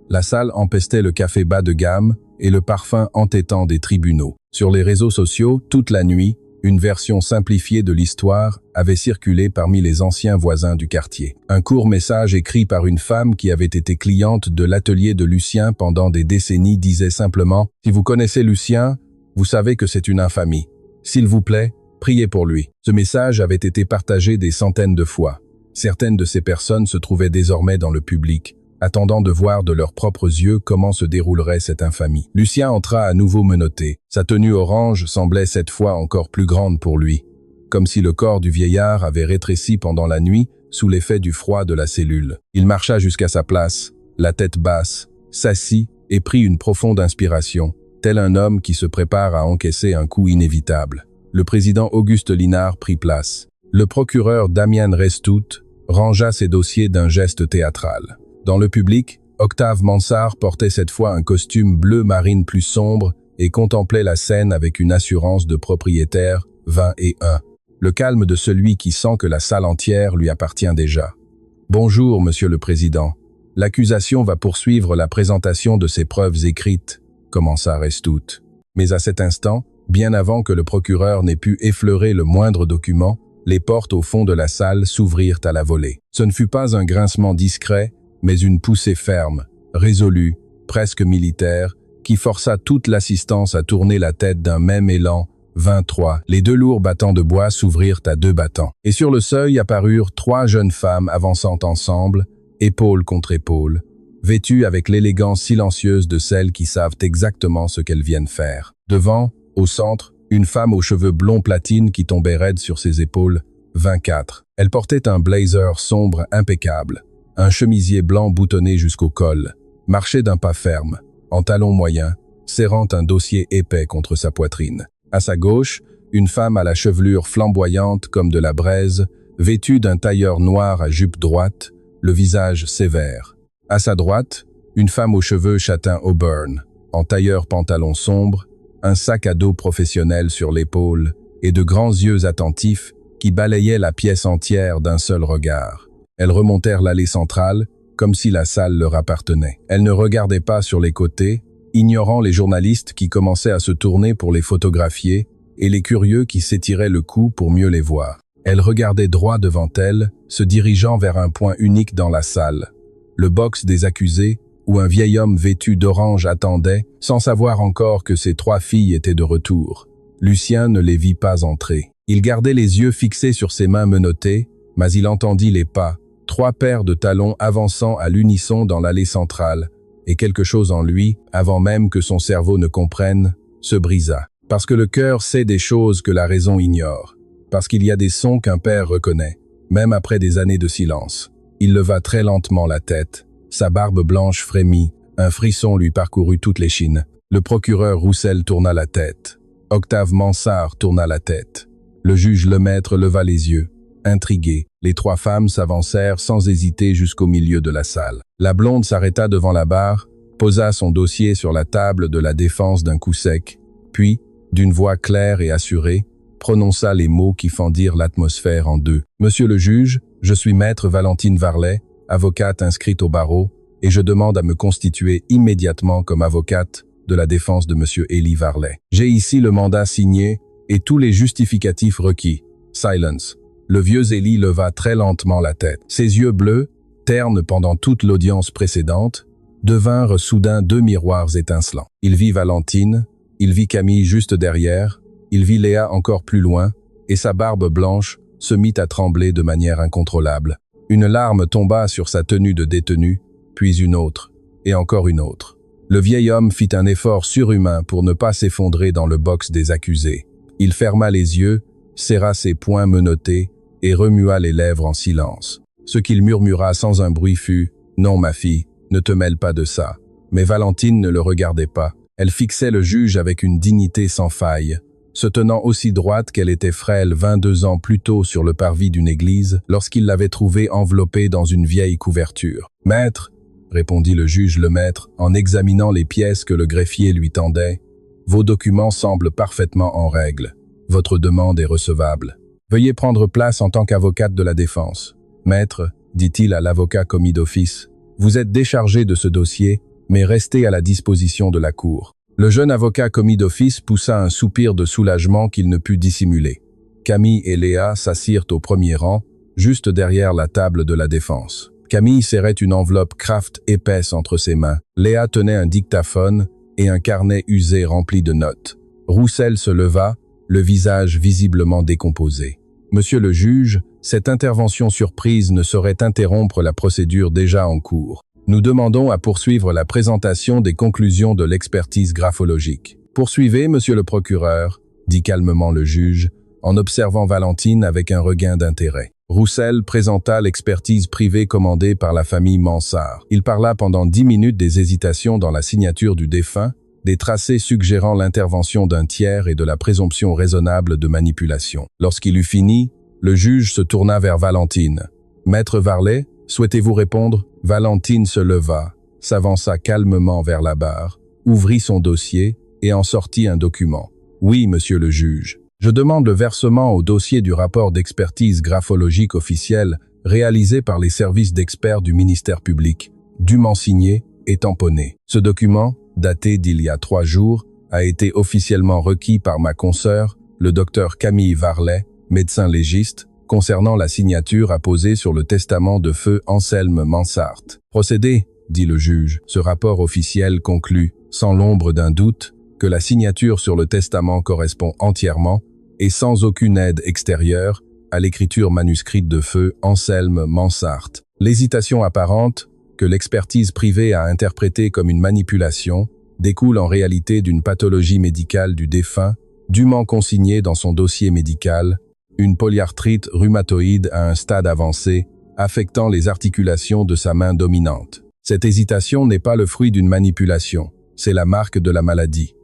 S1: La salle empestait le café bas de gamme et le parfum entêtant des tribunaux. Sur les réseaux sociaux, toute la nuit, une version simplifiée de l'histoire avait circulé parmi les anciens voisins du quartier. Un court message écrit par une femme qui avait été cliente de l'atelier de Lucien pendant des décennies disait simplement « Si vous connaissez Lucien, vous savez que c'est une infamie. S'il vous plaît, priez pour lui ». Ce message avait été partagé des centaines de fois. Certaines de ces personnes se trouvaient désormais dans le public, attendant de voir de leurs propres yeux comment se déroulerait cette infamie. Lucien entra à nouveau menotté. Sa tenue orange semblait cette fois encore plus grande pour lui, comme si le corps du vieillard avait rétréci pendant la nuit sous l'effet du froid de la cellule. Il marcha jusqu'à sa place, la tête basse, s'assit et prit une profonde inspiration, tel un homme qui se prépare à encaisser un coup inévitable. Le président Auguste Linard prit place. Le procureur Damian Restout rangea ses dossiers d'un geste théâtral. Dans le public, Octave Mansart portait cette fois un costume bleu marine plus sombre et contemplait la scène avec une assurance de propriétaire 21. Le calme de celui qui sent que la salle entière lui appartient déjà. « Bonjour, Monsieur le Président. L'accusation va poursuivre la présentation de ses preuves écrites, » commença Restout. Mais à cet instant, bien avant que le procureur n'ait pu effleurer le moindre document, les portes au fond de la salle s'ouvrirent à la volée. Ce ne fut pas un grincement discret, mais une poussée ferme, résolue, presque militaire, qui força toute l'assistance à tourner la tête d'un même élan. 23. Les 2 lourds battants de bois s'ouvrirent à 2 battants. Et sur le seuil apparurent 3 jeunes femmes avançant ensemble, épaule contre épaule, vêtues avec l'élégance silencieuse de celles qui savent exactement ce qu'elles viennent faire. Devant, au centre, une femme aux cheveux blonds platine qui tombait raide sur ses épaules. 24. Elle portait un blazer sombre impeccable, un chemisier blanc boutonné jusqu'au col, marchait d'un pas ferme, en talons moyens, serrant un dossier épais contre sa poitrine. À sa gauche, une femme à la chevelure flamboyante comme de la braise, vêtue d'un tailleur noir à jupe droite, le visage sévère. À sa droite, une femme aux cheveux châtain auburn, en tailleur pantalon sombre, un sac à dos professionnel sur l'épaule et de grands yeux attentifs qui balayaient la pièce entière d'un seul regard. Elles remontèrent l'allée centrale, comme si la salle leur appartenait. Elles ne regardaient pas sur les côtés, ignorant les journalistes qui commençaient à se tourner pour les photographier, et les curieux qui s'étiraient le cou pour mieux les voir. Elle regardait droit devant elle, se dirigeant vers un point unique dans la salle. Le box des accusés, où un vieil homme vêtu d'orange attendait, sans savoir encore que ses 3 filles étaient de retour. Lucien ne les vit pas entrer. Il gardait les yeux fixés sur ses mains menottées, mais il entendit les pas, 3 paires de talons avançant à l'unisson dans l'allée centrale, et quelque chose en lui, avant même que son cerveau ne comprenne, se brisa. Parce que le cœur sait des choses que la raison ignore. Parce qu'il y a des sons qu'un père reconnaît, même après des années de silence. Il leva très lentement la tête. Sa barbe blanche frémit, un frisson lui parcourut toutes les chines. Le procureur Roussel tourna la tête. Octave Mansart tourna la tête. Le juge Lemaître leva les yeux. Intrigué, les 3 femmes s'avancèrent sans hésiter jusqu'au milieu de la salle. La blonde s'arrêta devant la barre, posa son dossier sur la table de la défense d'un coup sec, puis, d'une voix claire et assurée, prononça les mots qui fendirent l'atmosphère en deux. « Monsieur le juge, je suis maître Valentine Varlet, avocate inscrite au barreau, et je demande à me constituer immédiatement comme avocate de la défense de monsieur Élie Varlet. J'ai ici le mandat signé et tous les justificatifs requis. Silence. » Le vieux Élie leva très lentement la tête. Ses yeux bleus, ternes pendant toute l'audience précédente, devinrent soudain 2 miroirs étincelants. Il vit Valentine, il vit Camille juste derrière, il vit Léa encore plus loin, et sa barbe blanche se mit à trembler de manière incontrôlable. Une larme tomba sur sa tenue de détenu, puis une autre, et encore une autre. Le vieil homme fit un effort surhumain pour ne pas s'effondrer dans le box des accusés. Il ferma les yeux, serra ses poings menottés, et remua les lèvres en silence. Ce qu'il murmura sans un bruit fut « Non, ma fille, ne te mêle pas de ça ». Mais Valentine ne le regardait pas. Elle fixait le juge avec une dignité sans faille, se tenant aussi droite qu'elle était frêle 22 ans plus tôt sur le parvis d'une église lorsqu'il l'avait trouvée enveloppée dans une vieille couverture. « Maître », répondit le juge Lemaître en examinant les pièces que le greffier lui tendait, « vos documents semblent parfaitement en règle. Votre demande est recevable. Veuillez prendre place en tant qu'avocate de la défense. Maître, dit-il à l'avocat commis d'office, vous êtes déchargé de ce dossier, mais restez à la disposition de la cour. » Le jeune avocat commis d'office poussa un soupir de soulagement qu'il ne put dissimuler. Camille et Léa s'assirent au premier rang, juste derrière la table de la défense. Camille serrait une enveloppe Kraft épaisse entre ses mains. Léa tenait un dictaphone et un carnet usé rempli de notes. Roussel se leva, le visage visiblement décomposé. « Monsieur le juge, cette intervention surprise ne saurait interrompre la procédure déjà en cours. Nous demandons à poursuivre la présentation des conclusions de l'expertise graphologique. »« Poursuivez, monsieur le procureur, » dit calmement le juge, en observant Valentine avec un regain d'intérêt. Roussel présenta l'expertise privée commandée par la famille Mansart. Il parla pendant 10 minutes des hésitations dans la signature du défunt, des tracés suggérant l'intervention d'un tiers et de la présomption raisonnable de manipulation. Lorsqu'il eut fini, le juge se tourna vers Valentine. « Maître Varlet, souhaitez-vous répondre ?» Valentine se leva, s'avança calmement vers la barre, ouvrit son dossier et en sortit un document. « Oui, monsieur le juge. Je demande le versement au dossier du rapport d'expertise graphologique officiel réalisé par les services d'experts du ministère public, dûment signé et tamponné. Ce document, daté d'il y a 3 jours, a été officiellement requis par ma consoeur, le docteur Camille Varlet, médecin légiste, concernant la signature apposée sur le testament de feu Anselme Mansart. Procédez, dit le juge. Ce rapport officiel conclut, sans l'ombre d'un doute, que la signature sur le testament correspond entièrement, et sans aucune aide extérieure, à l'écriture manuscrite de feu Anselme Mansart. L'hésitation apparente, que l'expertise privée a interprétée comme une manipulation, découle en réalité d'une pathologie médicale du défunt, dûment consignée dans son dossier médical, une polyarthrite rhumatoïde à un stade avancé, affectant les articulations de sa main dominante. Cette hésitation n'est pas le fruit d'une manipulation, c'est la marque de la maladie.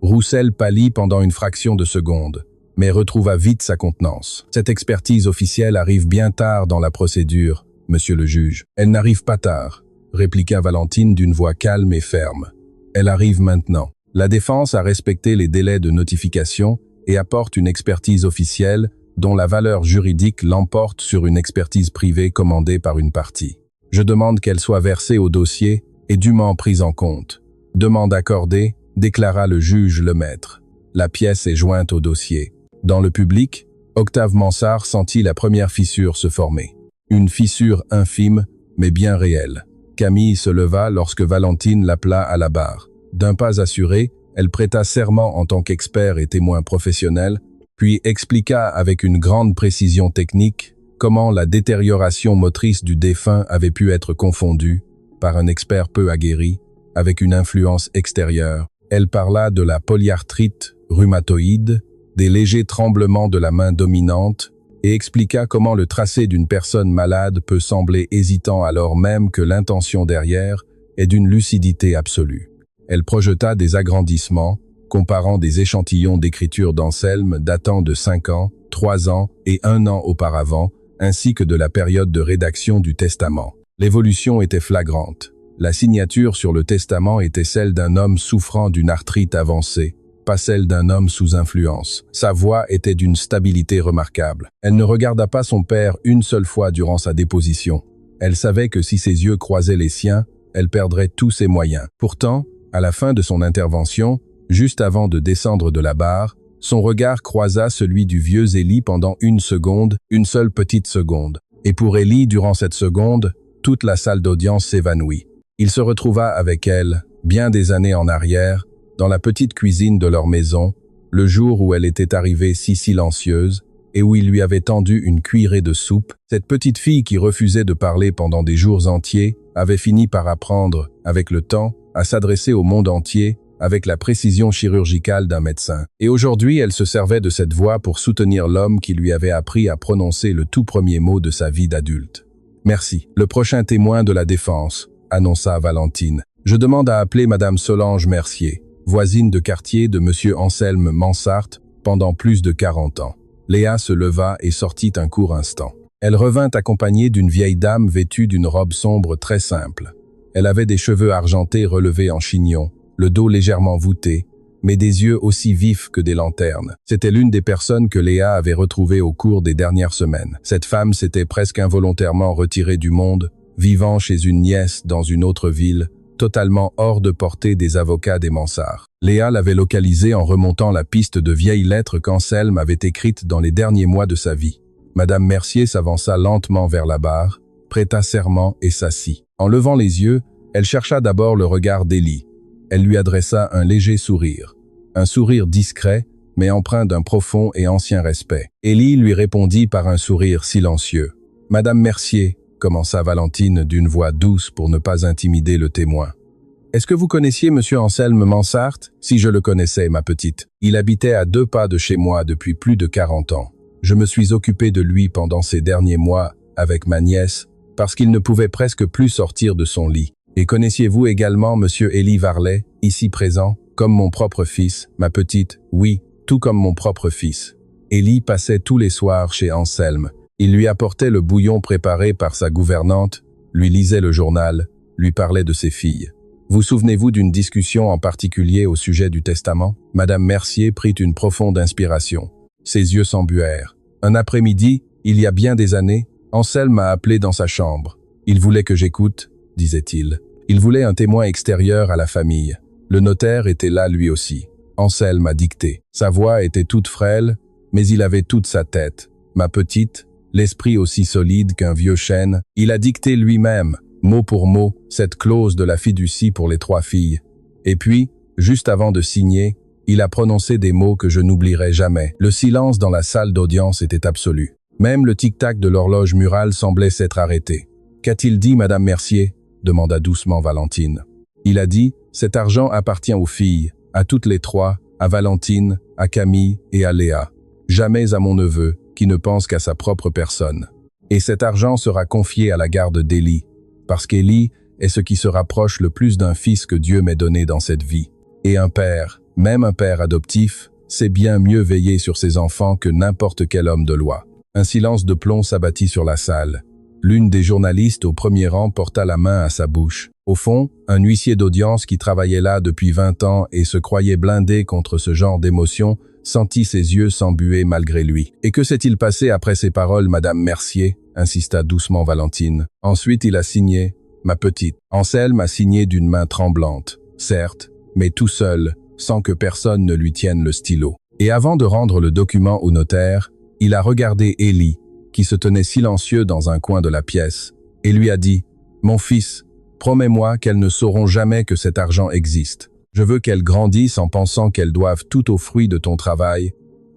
S1: Roussel pâlit pendant une fraction de seconde, mais retrouva vite sa contenance. Cette expertise officielle arrive bien tard dans la procédure, monsieur le juge. Elle n'arrive pas tard, répliqua Valentine d'une voix calme et ferme. Elle arrive maintenant. La défense a respecté les délais de notification et apporte une expertise officielle dont la valeur juridique l'emporte sur une expertise privée commandée par une partie. Je demande qu'elle soit versée au dossier et dûment prise en compte. Demande accordée, déclara le juge Lemaître. La pièce est jointe au dossier. Dans le public, Octave Mansart sentit la première fissure se former. Une fissure infime, mais bien réelle. Camille se leva lorsque Valentine l'appela à la barre. D'un pas assuré, elle prêta serment en tant qu'expert et témoin professionnel, puis expliqua avec une grande précision technique comment la détérioration motrice du défunt avait pu être confondue, par un expert peu aguerri, avec une influence extérieure. Elle parla de la polyarthrite rhumatoïde, des légers tremblements de la main dominante, et expliqua comment le tracé d'une personne malade peut sembler hésitant alors même que l'intention derrière est d'une lucidité absolue. Elle projeta des agrandissements, comparant des échantillons d'écriture d'Anselme datant de 5 ans, 3 ans et 1 an auparavant, ainsi que de la période de rédaction du testament. L'évolution était flagrante. La signature sur le testament était celle d'un homme souffrant d'une arthrite avancée, pas celle d'un homme sous influence. Sa voix était d'une stabilité remarquable. Elle ne regarda pas son père une seule fois durant sa déposition. Elle savait que si ses yeux croisaient les siens, elle perdrait tous ses moyens. Pourtant, à la fin de son intervention, juste avant de descendre de la barre, son regard croisa celui du vieux Élie pendant une seconde, une seule petite seconde. Et pour Élie, durant cette seconde, toute la salle d'audience s'évanouit. Il se retrouva avec elle, bien des années en arrière, dans la petite cuisine de leur maison, le jour où elle était arrivée si silencieuse, et où il lui avait tendu une cuillerée de soupe. Cette petite fille qui refusait de parler pendant des jours entiers avait fini par apprendre, avec le temps, à s'adresser au monde entier avec la précision chirurgicale d'un médecin. Et aujourd'hui, elle se servait de cette voix pour soutenir l'homme qui lui avait appris à prononcer le tout premier mot de sa vie d'adulte. « Merci. Le prochain témoin de la défense », annonça Valentine. « Je demande à appeler Madame Solange Mercier, voisine de quartier de Monsieur Anselme Mansart pendant plus de 40 ans. » Léa se leva et sortit un court instant. Elle revint accompagnée d'une vieille dame vêtue d'une robe sombre très simple. Elle avait des cheveux argentés relevés en chignon, le dos légèrement voûté, mais des yeux aussi vifs que des lanternes. C'était l'une des personnes que Léa avait retrouvées au cours des dernières semaines. Cette femme s'était presque involontairement retirée du monde, vivant chez une nièce dans une autre ville, totalement hors de portée des avocats des Mansart. Léa l'avait localisée en remontant la piste de vieilles lettres qu'Anselme avait écrites dans les derniers mois de sa vie. Madame Mercier s'avança lentement vers la barre, prêta serment et s'assit. En levant les yeux, elle chercha d'abord le regard d'Élie. Elle lui adressa un léger sourire. Un sourire discret, mais empreint d'un profond et ancien respect. Élie lui répondit par un sourire silencieux. « Madame Mercier », commença Valentine d'une voix douce pour ne pas intimider le témoin. « Est-ce que vous connaissiez Monsieur Anselme Mansart ? Si je le connaissais, ma petite. Il habitait à 2 pas de chez moi depuis plus de 40 ans. Je me suis occupé de lui pendant ces derniers mois, avec ma nièce, parce qu'il ne pouvait presque plus sortir de son lit. Et connaissiez-vous également Monsieur Élie Varlet, ici présent, comme mon propre fils, ma petite, oui, tout comme mon propre fils. Élie passait tous les soirs chez Anselme. Il lui apportait le bouillon préparé par sa gouvernante, lui lisait le journal, lui parlait de ses filles. Vous souvenez-vous d'une discussion en particulier au sujet du testament ? Madame Mercier prit une profonde inspiration. Ses yeux s'embuèrent. Un après-midi, il y a bien des années, Anselme m'a appelé dans sa chambre. Il voulait que j'écoute, disait-il. Il voulait un témoin extérieur à la famille. Le notaire était là lui aussi. Anselme a dicté. Sa voix était toute frêle, mais il avait toute sa tête. Ma petite, l'esprit aussi solide qu'un vieux chêne, il a dicté lui-même, mot pour mot, cette clause de la fiducie pour les 3 filles. Et puis, juste avant de signer, il a prononcé des mots que je n'oublierai jamais. Le silence dans la salle d'audience était absolu. Même le tic-tac de l'horloge murale semblait s'être arrêté. « Qu'a-t-il dit, Madame Mercier ?» demanda doucement Valentine. Il a dit « Cet argent appartient aux filles, à toutes les 3, à Valentine, à Camille et à Léa. Jamais à mon neveu, qui ne pense qu'à sa propre personne. Et cet argent sera confié à la garde d'Élie, parce qu'Élie est ce qui se rapproche le plus d'un fils que Dieu m'ait donné dans cette vie. Et un père, même un père adoptif, sait bien mieux veiller sur ses enfants que n'importe quel homme de loi. » Un silence de plomb s'abattit sur la salle. L'une des journalistes au premier rang porta la main à sa bouche. Au fond, un huissier d'audience qui travaillait là depuis 20 ans et se croyait blindé contre ce genre d'émotion, sentit ses yeux s'embuer malgré lui. « Et que s'est-il passé après ces paroles, Madame Mercier ?» insista doucement Valentine. Ensuite, il a signé « Ma petite ». Anselme a signé d'une main tremblante. Certes, mais tout seul, sans que personne ne lui tienne le stylo. Et avant de rendre le document au notaire, il a regardé Élie, qui se tenait silencieux dans un coin de la pièce, et lui a dit « Mon fils, promets-moi qu'elles ne sauront jamais que cet argent existe. Je veux qu'elles grandissent en pensant qu'elles doivent tout au fruit de ton travail,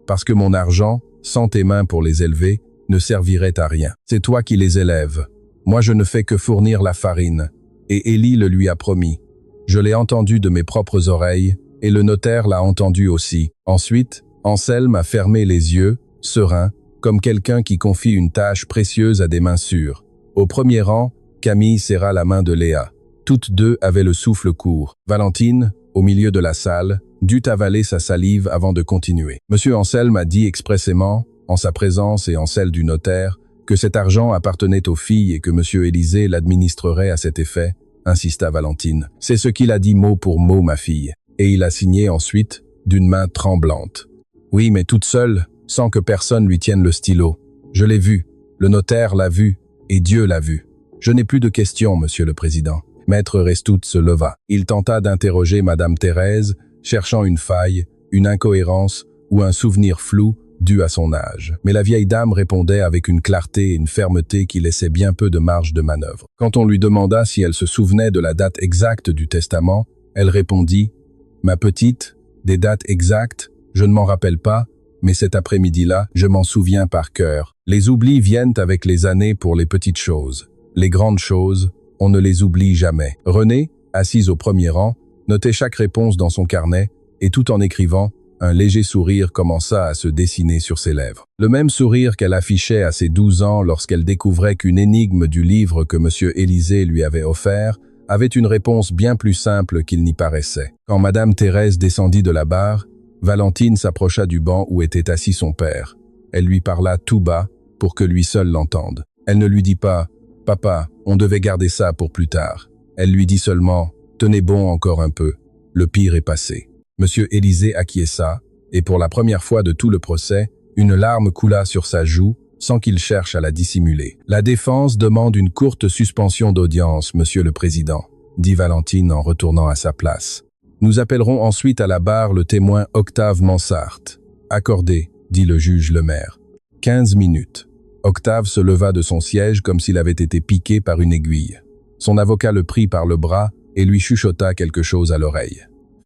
S1: parce que mon argent, sans tes mains pour les élever, ne servirait à rien. C'est toi qui les élèves. Moi je ne fais que fournir la farine. » Et Élie le lui a promis. Je l'ai entendu de mes propres oreilles, et le notaire l'a entendu aussi. Ensuite, Anselme a fermé les yeux, serein, comme quelqu'un qui confie une tâche précieuse à des mains sûres. Au premier rang, Camille serra la main de Léa. Toutes deux avaient le souffle court. Valentine, au milieu de la salle, dut avaler sa salive avant de continuer. Monsieur Anselme a dit expressément, en sa présence et en celle du notaire, que cet argent appartenait aux filles et que Monsieur Élisée l'administrerait à cet effet, insista Valentine. C'est ce qu'il a dit mot pour mot, ma fille. Et il a signé ensuite, d'une main tremblante. Oui, mais toute seule, sans que personne lui tienne le stylo. Je l'ai vu, le notaire l'a vu, et Dieu l'a vu. Je n'ai plus de questions, Monsieur le Président. Maître Restout se leva. Il tenta d'interroger Madame Thérèse, cherchant une faille, une incohérence ou un souvenir flou dû à son âge. Mais la vieille dame répondait avec une clarté et une fermeté qui laissaient bien peu de marge de manœuvre. Quand on lui demanda si elle se souvenait de la date exacte du testament, elle répondit « Ma petite, des dates exactes, je ne m'en rappelle pas, mais cet après-midi-là, je m'en souviens par cœur. Les oublis viennent avec les années pour les petites choses. Les grandes choses, on ne les oublie jamais. » Renée, assise au premier rang, notait chaque réponse dans son carnet, et tout en écrivant, un léger sourire commença à se dessiner sur ses lèvres. Le même sourire qu'elle affichait à ses 12 ans lorsqu'elle découvrait qu'une énigme du livre que M. Élisée lui avait offert avait une réponse bien plus simple qu'il n'y paraissait. Quand Madame Thérèse descendit de la barre, Valentine s'approcha du banc où était assis son père. Elle lui parla tout bas pour que lui seul l'entende. Elle ne lui dit pas « Papa, on devait garder ça pour plus tard ». Elle lui dit seulement « Tenez bon encore un peu, le pire est passé ». Monsieur Élisée acquiesça, et pour la première fois de tout le procès, une larme coula sur sa joue, sans qu'il cherche à la dissimuler. « La défense demande une courte suspension d'audience, Monsieur le Président », dit Valentine en retournant à sa place. « Nous appellerons ensuite à la barre le témoin Octave Mansart. »« Accordé », dit le juge Lemaire. 15 minutes. Octave se leva de son siège comme s'il avait été piqué par une aiguille. Son avocat le prit par le bras et lui chuchota quelque chose à l'oreille.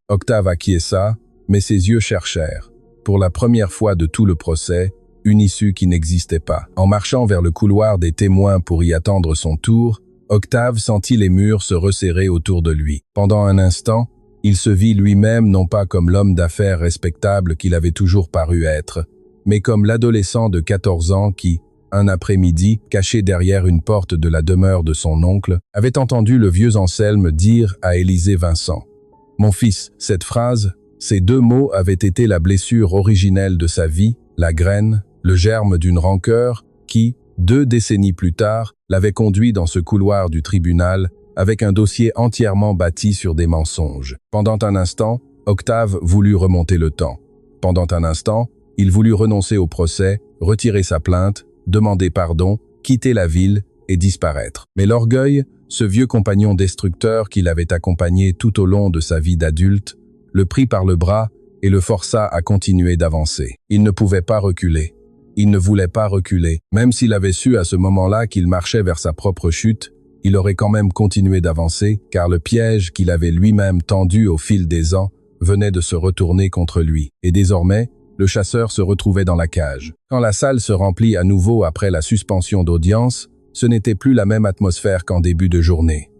S1: Octave acquiesça, mais ses yeux cherchèrent, pour la première fois de tout le procès, une issue qui n'existait pas. En marchant vers le couloir des témoins pour y attendre son tour, Octave sentit les murs se resserrer autour de lui. Pendant un instant, il se vit lui-même non pas comme l'homme d'affaires respectable qu'il avait toujours paru être, mais comme l'adolescent de 14 ans qui, un après-midi, caché derrière une porte de la demeure de son oncle, avait entendu le vieux Anselme dire à Élisée Vincent « Mon fils », cette phrase, ces deux mots avaient été la blessure originelle de sa vie, la graine, le germe d'une rancœur qui, 2 décennies plus tard, l'avait conduit dans ce couloir du tribunal avec un dossier entièrement bâti sur des mensonges. Pendant un instant, Octave voulut remonter le temps. Pendant un instant, il voulut renoncer au procès, retirer sa plainte, demander pardon, quitter la ville et disparaître. Mais l'orgueil, ce vieux compagnon destructeur qui l'avait accompagné tout au long de sa vie d'adulte, le prit par le bras et le força à continuer d'avancer. Il ne pouvait pas reculer. Il ne voulait pas reculer. Même s'il avait su à ce moment-là qu'il marchait vers sa propre chute, il aurait quand même continué d'avancer, car le piège qu'il avait lui-même tendu au fil des ans venait de se retourner contre lui. Et désormais, le chasseur se retrouvait dans la cage. Quand la salle se remplit à nouveau après la suspension d'audience, ce n'était plus la même atmosphère qu'en début de journée.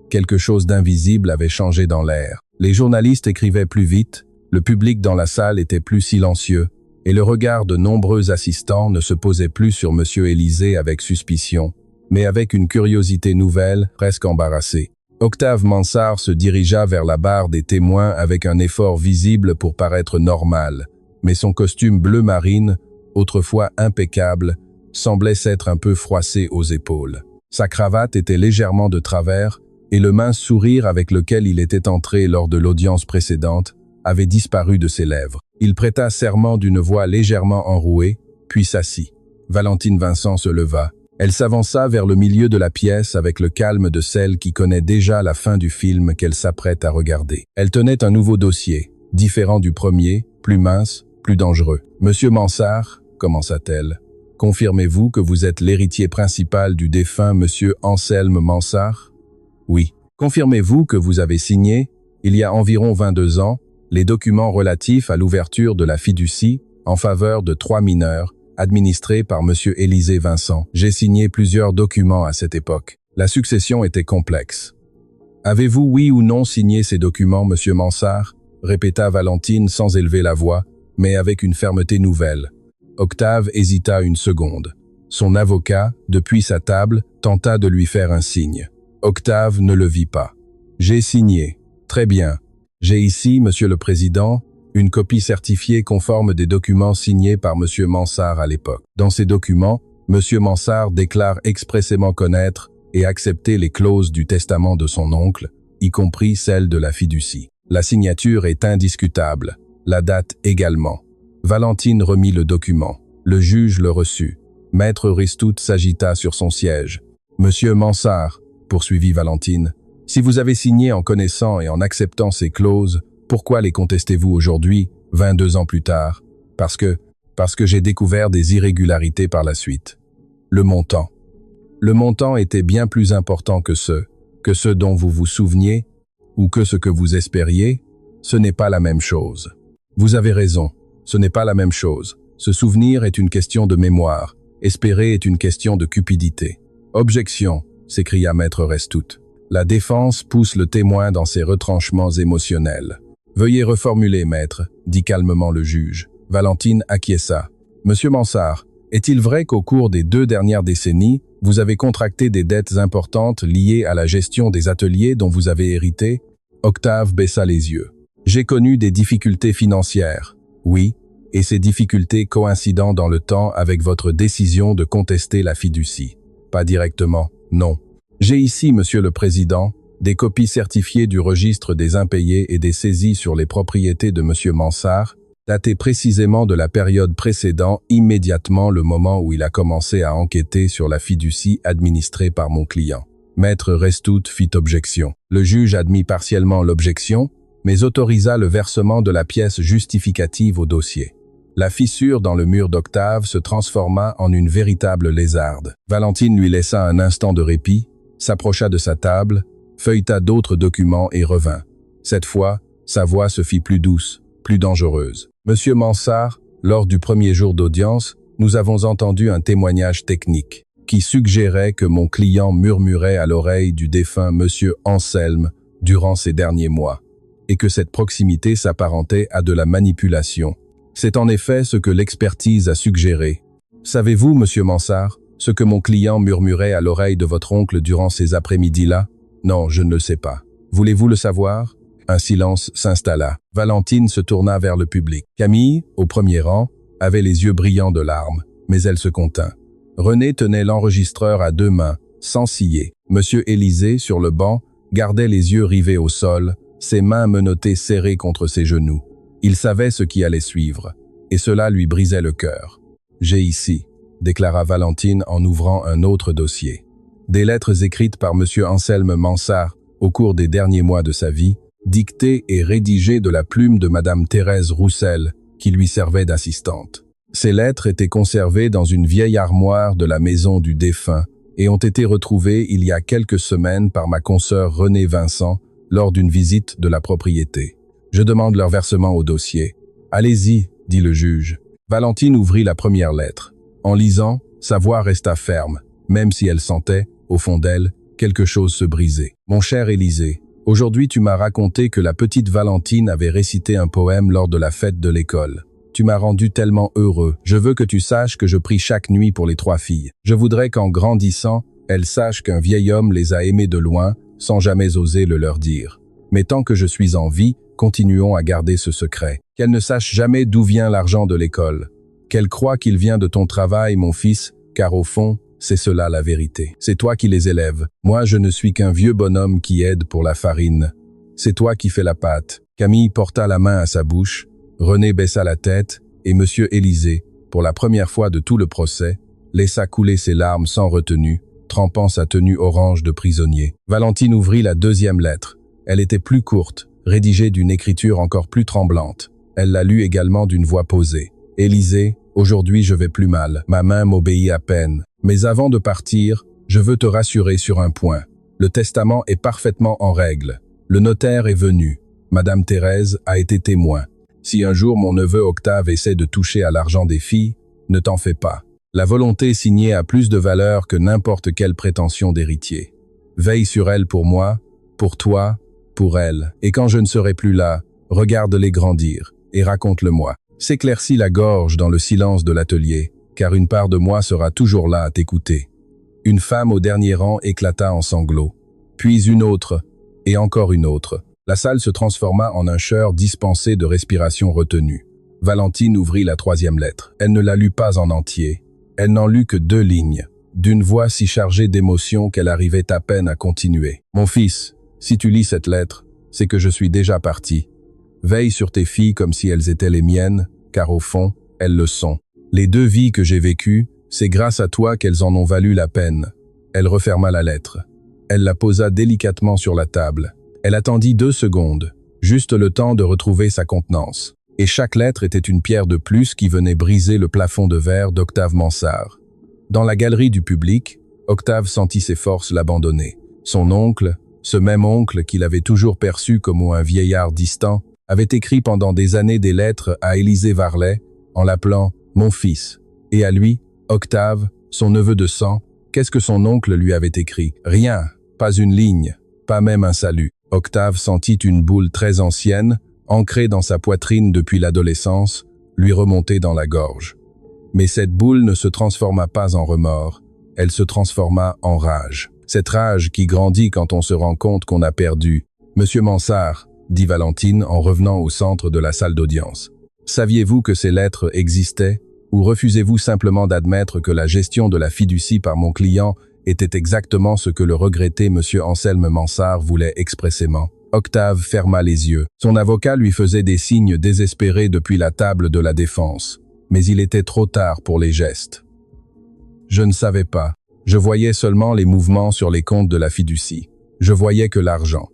S1: Quelque chose d'invisible avait changé dans l'air. Les journalistes écrivaient plus vite, le public dans la salle était plus silencieux, et le regard de nombreux assistants ne se posait plus sur M. Élisée avec suspicion, mais avec une curiosité nouvelle, presque embarrassée. Octave Mansart se dirigea vers la barre des témoins avec un effort visible pour paraître normal, mais son costume bleu marine, autrefois impeccable, semblait s'être un peu froissé aux épaules. Sa cravate était légèrement de travers, et le mince sourire avec lequel il était entré lors de l'audience précédente avait disparu de ses lèvres. Il prêta serment d'une voix légèrement enrouée, puis s'assit. Valentine Vincent se leva. Elle s'avança vers le milieu de la pièce avec le calme de celle qui connaît déjà la fin du film qu'elle s'apprête à regarder. Elle tenait un nouveau dossier, différent du premier, plus mince, plus dangereux. « Monsieur Mansart, commença-t-elle, confirmez-vous que vous êtes l'héritier principal du défunt Monsieur Anselme Mansart? Oui. Confirmez-vous que vous avez signé, il y a environ 22 ans, les documents relatifs à l'ouverture de la fiducie en faveur de 3 mineurs, administrés par Monsieur Élisée Vincent. J'ai signé plusieurs documents à cette époque. La succession était complexe. Avez-vous oui ou non signé ces documents, Monsieur Mansart? Répéta Valentine sans élever la voix, mais avec une fermeté nouvelle. Octave hésita une seconde. Son avocat, depuis sa table, tenta de lui faire un signe. Octave ne le vit pas. J'ai signé. Très bien. J'ai ici, Monsieur le Président, une copie certifiée conforme des documents signés par Monsieur Mansart à l'époque. Dans ces documents, Monsieur Mansart déclare expressément connaître et accepter les clauses du testament de son oncle, y compris celle de la fiducie. La signature est indiscutable, la date également. Valentine remit le document. Le juge le reçut. Maître Ristout s'agita sur son siège. « Monsieur Mansart, poursuivit Valentine, si vous avez signé en connaissant et en acceptant ces clauses, pourquoi les contestez-vous aujourd'hui, 22 ans plus tard? Parce que j'ai découvert des irrégularités par la suite. Le montant. Le montant était bien plus important que ce dont vous vous souveniez, ou que ce que vous espériez, ce n'est pas la même chose. Vous avez raison, ce n'est pas la même chose. Se souvenir est une question de mémoire, espérer est une question de cupidité. Objection, s'écria Maître Ristout. La défense pousse le témoin dans ses retranchements émotionnels. Veuillez reformuler, maître, dit calmement le juge. Valentine acquiesça. Monsieur Mansart, est-il vrai qu'au cours des 2 dernières décennies, vous avez contracté des dettes importantes liées à la gestion des ateliers dont vous avez hérité? Octave baissa les yeux. J'ai connu des difficultés financières. Oui, et ces difficultés coïncidant dans le temps avec votre décision de contester la fiducie. Pas directement, non. J'ai ici, Monsieur le Président, des copies certifiées du registre des impayés et des saisies sur les propriétés de Monsieur Mansart, datées précisément de la période précédant immédiatement le moment où il a commencé à enquêter sur la fiducie administrée par mon client. Maître Ristout fit objection. Le juge admit partiellement l'objection, mais autorisa le versement de la pièce justificative au dossier. La fissure dans le mur d'Octave se transforma en une véritable lézarde. Valentine lui laissa un instant de répit, s'approcha de sa table, feuilleta d'autres documents et revint. Cette fois, sa voix se fit plus douce, plus dangereuse. Monsieur Mansart, lors du premier jour d'audience, nous avons entendu un témoignage technique qui suggérait que mon client murmurait à l'oreille du défunt Monsieur Anselme durant ces derniers mois, et que cette proximité s'apparentait à de la manipulation. C'est en effet ce que l'expertise a suggéré. Savez-vous, Monsieur Mansart, ce que mon client murmurait à l'oreille de votre oncle durant ces après-midi-là? Non, je ne le sais pas. Voulez-vous le savoir? Un silence s'installa. Valentine se tourna vers le public. Camille, au premier rang, avait les yeux brillants de larmes, mais elle se contint. René tenait l'enregistreur à 2 mains, sans ciller. Monsieur Élisée, sur le banc, gardait les yeux rivés au sol, ses mains menottées serrées contre ses genoux. Il savait ce qui allait suivre, et cela lui brisait le cœur. « J'ai ici », déclara Valentine en ouvrant un autre dossier. Des lettres écrites par Monsieur Anselme Mansart au cours des derniers mois de sa vie, dictées et rédigées de la plume de Madame Thérèse Roussel, qui lui servait d'assistante. Ces lettres étaient conservées dans une vieille armoire de la maison du défunt et ont été retrouvées il y a quelques semaines par ma consoeur Renée Vincent lors d'une visite de la propriété. Je demande leur versement au dossier. « Allez-y », dit le juge. Valentine ouvrit la première lettre. En lisant, sa voix resta ferme, même si elle sentait, au fond d'elle, quelque chose se briser. « Mon cher Élisée, aujourd'hui tu m'as raconté que la petite Valentine avait récité un poème lors de la fête de l'école. Tu m'as rendu tellement heureux. Je veux que tu saches que je prie chaque nuit pour les 3 filles. Je voudrais qu'en grandissant, elles sachent qu'un vieil homme les a aimées de loin, sans jamais oser le leur dire. Mais tant que je suis en vie, continuons à garder ce secret. Qu'elles ne sachent jamais d'où vient l'argent de l'école. Qu'elles croient qu'il vient de ton travail, mon fils, car au fond, c'est cela la vérité. C'est toi qui les élèves. Moi, je ne suis qu'un vieux bonhomme qui aide pour la farine. C'est toi qui fais la pâte. » Camille porta la main à sa bouche, René baissa la tête, et Monsieur Élisée, pour la première fois de tout le procès, laissa couler ses larmes sans retenue, trempant sa tenue orange de prisonnier. Valentine ouvrit la 2e lettre. Elle était plus courte, rédigée d'une écriture encore plus tremblante. Elle l'a lu également d'une voix posée. « Élisée, aujourd'hui je vais plus mal, ma main m'obéit à peine. Mais avant de partir, je veux te rassurer sur un point. Le testament est parfaitement en règle. Le notaire est venu. Madame Thérèse a été témoin. Si un jour mon neveu Octave essaie de toucher à l'argent des filles, ne t'en fais pas. La volonté signée a plus de valeur que n'importe quelle prétention d'héritier. Veille sur elle pour moi, pour toi, pour elle. Et quand je ne serai plus là, regarde-les grandir et raconte-le-moi. » S'éclaircit la gorge dans le silence de l'atelier, car une part de moi sera toujours là à t'écouter. Une femme au dernier rang éclata en sanglots. Puis une autre, et encore une autre. La salle se transforma en un chœur dispensé de respiration retenue. Valentine ouvrit la 3e lettre. Elle ne la lut pas en entier. Elle n'en lut que 2 lignes, d'une voix si chargée d'émotion qu'elle arrivait à peine à continuer. « Mon fils, si tu lis cette lettre, c'est que je suis déjà parti. Veille sur tes filles comme si elles étaient les miennes, car au fond, elles le sont. Les 2 vies que j'ai vécues, c'est grâce à toi qu'elles en ont valu la peine. » Elle referma la lettre. Elle la posa délicatement sur la table. Elle attendit 2 secondes, juste le temps de retrouver sa contenance. Et chaque lettre était une pierre de plus qui venait briser le plafond de verre d'Octave Mansart. Dans la galerie du public, Octave sentit ses forces l'abandonner. Son oncle, ce même oncle qu'il avait toujours perçu comme un vieillard distant, avait écrit pendant des années des lettres à Élisée Varlet, en l'appelant « mon fils ». Et à lui, Octave, son neveu de sang, qu'est-ce que son oncle lui avait écrit? Rien, pas une ligne, pas même un salut. Octave sentit une boule très ancienne, ancrée dans sa poitrine depuis l'adolescence, lui remonter dans la gorge. Mais cette boule ne se transforma pas en remords, elle se transforma en rage. Cette rage qui grandit quand on se rend compte qu'on a perdu. « Monsieur Mansart », dit Valentine en revenant au centre de la salle d'audience. « Saviez-vous que ces lettres existaient, ou refusez-vous simplement d'admettre que la gestion de la fiducie par mon client était exactement ce que le regretté monsieur Anselme Mansart voulait expressément ?» Octave ferma les yeux. Son avocat lui faisait des signes désespérés depuis la table de la défense, mais il était trop tard pour les gestes. « Je ne savais pas. Je voyais seulement les mouvements sur les comptes de la fiducie. Je voyais que l'argent. »«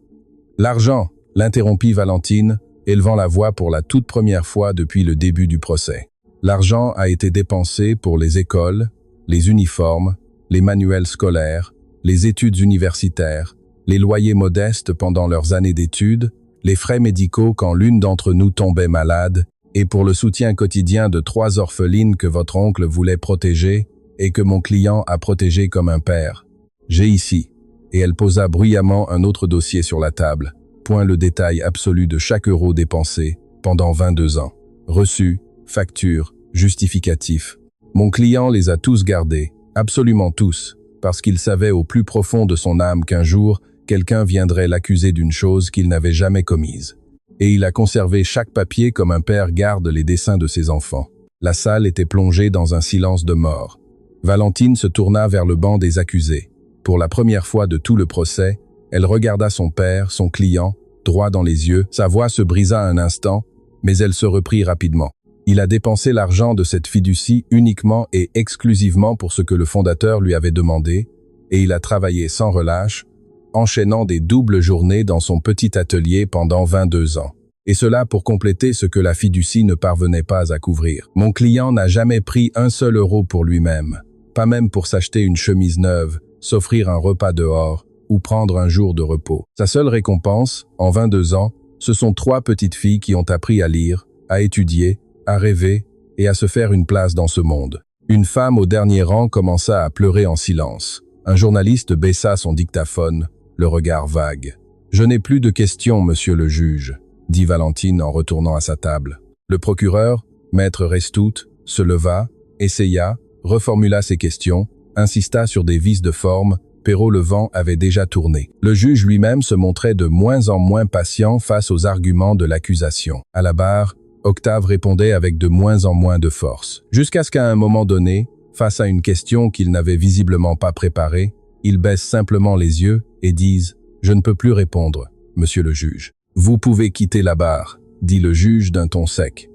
S1: L'argent !» l'interrompit Valentine, élevant la voix pour la toute première fois depuis le début du procès. « L'argent a été dépensé pour les écoles, les uniformes, les manuels scolaires, les études universitaires, les loyers modestes pendant leurs années d'études, les frais médicaux quand l'une d'entre nous tombait malade, et pour le soutien quotidien de 3 orphelines que votre oncle voulait protéger et que mon client a protégé comme un père. J'ai ici. » Et elle posa bruyamment un autre dossier sur la table. Point le détail absolu de chaque euro dépensé pendant 22 ans. Reçus, factures, justificatifs. Mon client les a tous gardés, absolument tous, parce qu'il savait au plus profond de son âme qu'un jour, quelqu'un viendrait l'accuser d'une chose qu'il n'avait jamais commise. Et il a conservé chaque papier comme un père garde les dessins de ses enfants. La salle était plongée dans un silence de mort. Valentine se tourna vers le banc des accusés. Pour la première fois de tout le procès, elle regarda son père, son client, droit dans les yeux. Sa voix se brisa un instant, mais elle se reprit rapidement. Il a dépensé l'argent de cette fiducie uniquement et exclusivement pour ce que le fondateur lui avait demandé, et il a travaillé sans relâche, enchaînant des doubles journées dans son petit atelier pendant 22 ans. Et cela pour compléter ce que la fiducie ne parvenait pas à couvrir. Mon client n'a jamais pris un seul euro pour lui-même, pas même pour s'acheter une chemise neuve, s'offrir un repas dehors ou prendre un jour de repos. Sa seule récompense, en 22 ans, ce sont 3 petites filles qui ont appris à lire, à étudier, à rêver et à se faire une place dans ce monde. Une femme au dernier rang commença à pleurer en silence. Un journaliste baissa son dictaphone, le regard vague. « Je n'ai plus de questions, monsieur le juge », dit Valentine en retournant à sa table. Le procureur, maître Restout, se leva, essaya, reformula ses questions, insista sur des vices de forme. Perrault-Levent avait déjà tourné. Le juge lui-même se montrait de moins en moins patient face aux arguments de l'accusation. À la barre, Octave répondait avec de moins en moins de force. Jusqu'à ce qu'à un moment donné, face à une question qu'il n'avait visiblement pas préparée, il baisse simplement les yeux et dise « Je ne peux plus répondre, monsieur le juge. »« Vous pouvez quitter la barre », dit le juge d'un ton sec.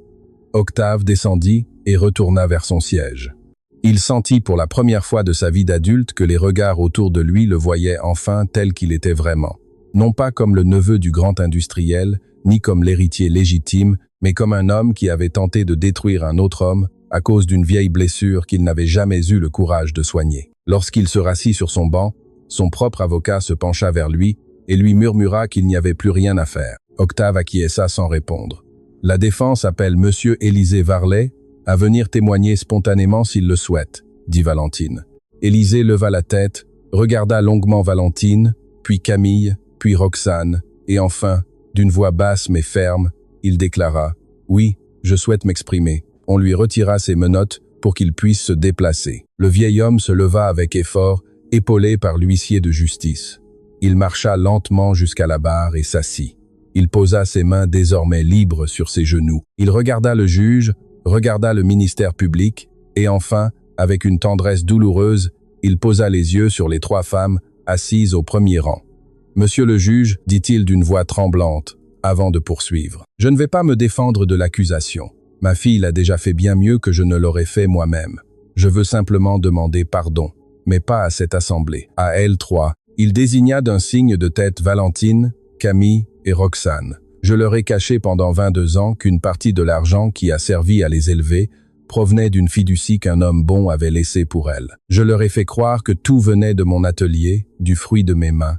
S1: Octave descendit et retourna vers son siège. Il sentit pour la première fois de sa vie d'adulte que les regards autour de lui le voyaient enfin tel qu'il était vraiment. Non pas comme le neveu du grand industriel, ni comme l'héritier légitime, mais comme un homme qui avait tenté de détruire un autre homme à cause d'une vieille blessure qu'il n'avait jamais eu le courage de soigner. Lorsqu'il se rassit sur son banc, son propre avocat se pencha vers lui et lui murmura qu'il n'y avait plus rien à faire. Octave acquiesça sans répondre. « La défense appelle Monsieur Élisée Varlet à venir témoigner spontanément s'il le souhaite, » dit Valentine. Élisée leva la tête, regarda longuement Valentine, puis Camille, puis Roxane, et enfin, d'une voix basse mais ferme, il déclara « Oui, je souhaite m'exprimer. » On lui retira ses menottes pour qu'il puisse se déplacer. Le vieil homme se leva avec effort, épaulé par l'huissier de justice. Il marcha lentement jusqu'à la barre et s'assit. Il posa ses mains désormais libres sur ses genoux. Il regarda le juge, regarda le ministère public, et enfin, avec une tendresse douloureuse, il posa les yeux sur les 3 femmes assises au premier rang. « Monsieur le juge, dit-il d'une voix tremblante, avant de poursuivre, je ne vais pas me défendre de l'accusation. Ma fille l'a déjà fait bien mieux que je ne l'aurais fait moi-même. Je veux simplement demander pardon, mais pas à cette assemblée. À elle 3, il désigna d'un signe de tête Valentine, Camille et Roxane. Je leur ai caché pendant 22 ans qu'une partie de l'argent qui a servi à les élever provenait d'une fiducie qu'un homme bon avait laissée pour elles. Je leur ai fait croire que tout venait de mon atelier, du fruit de mes mains.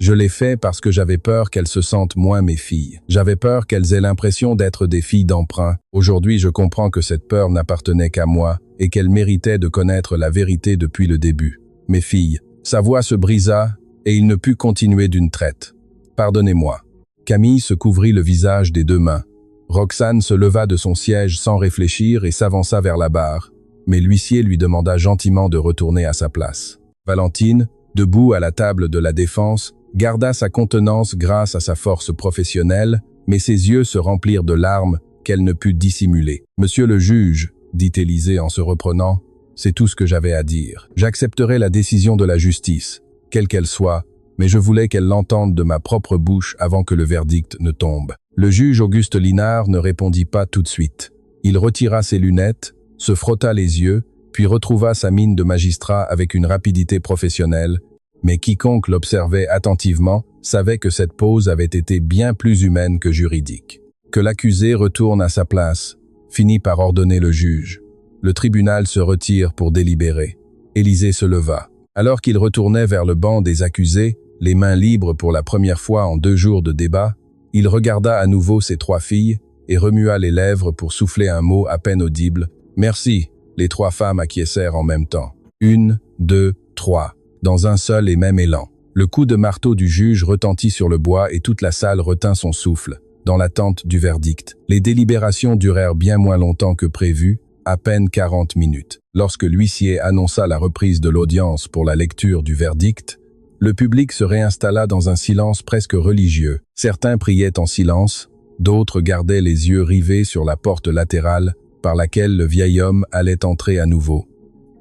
S1: Je l'ai fait parce que j'avais peur qu'elles se sentent moins mes filles. J'avais peur qu'elles aient l'impression d'être des filles d'emprunt. Aujourd'hui, je comprends que cette peur n'appartenait qu'à moi et qu'elle méritait de connaître la vérité depuis le début. Mes filles, sa voix se brisa et il ne put continuer d'une traite. Pardonnez-moi. Camille se couvrit le visage des 2 mains. Roxane se leva de son siège sans réfléchir et s'avança vers la barre, mais l'huissier lui demanda gentiment de retourner à sa place. Valentine, debout à la table de la défense, garda sa contenance grâce à sa force professionnelle, mais ses yeux se remplirent de larmes qu'elle ne put dissimuler. « Monsieur le juge, » dit Élisée en se reprenant, « c'est tout ce que j'avais à dire. J'accepterai la décision de la justice, quelle qu'elle soit, mais je voulais qu'elle l'entende de ma propre bouche avant que le verdict ne tombe. » Le juge Auguste Linard ne répondit pas tout de suite. Il retira ses lunettes, se frotta les yeux, puis retrouva sa mine de magistrat avec une rapidité professionnelle, mais quiconque l'observait attentivement savait que cette pause avait été bien plus humaine que juridique. Que l'accusé retourne à sa place, finit par ordonner le juge. Le tribunal se retire pour délibérer. Élisée se leva. Alors qu'il retournait vers le banc des accusés, les mains libres pour la première fois en 2 jours de débat, il regarda à nouveau ses 3 filles et remua les lèvres pour souffler un mot à peine audible. « Merci », les 3 femmes acquiescèrent en même temps. 1, 2, 3, dans un seul et même élan. Le coup de marteau du juge retentit sur le bois et toute la salle retint son souffle, dans l'attente du verdict. Les délibérations durèrent bien moins longtemps que prévu, à peine 40 minutes. Lorsque l'huissier annonça la reprise de l'audience pour la lecture du verdict, le public se réinstalla dans un silence presque religieux. Certains priaient en silence, d'autres gardaient les yeux rivés sur la porte latérale par laquelle le vieil homme allait entrer à nouveau.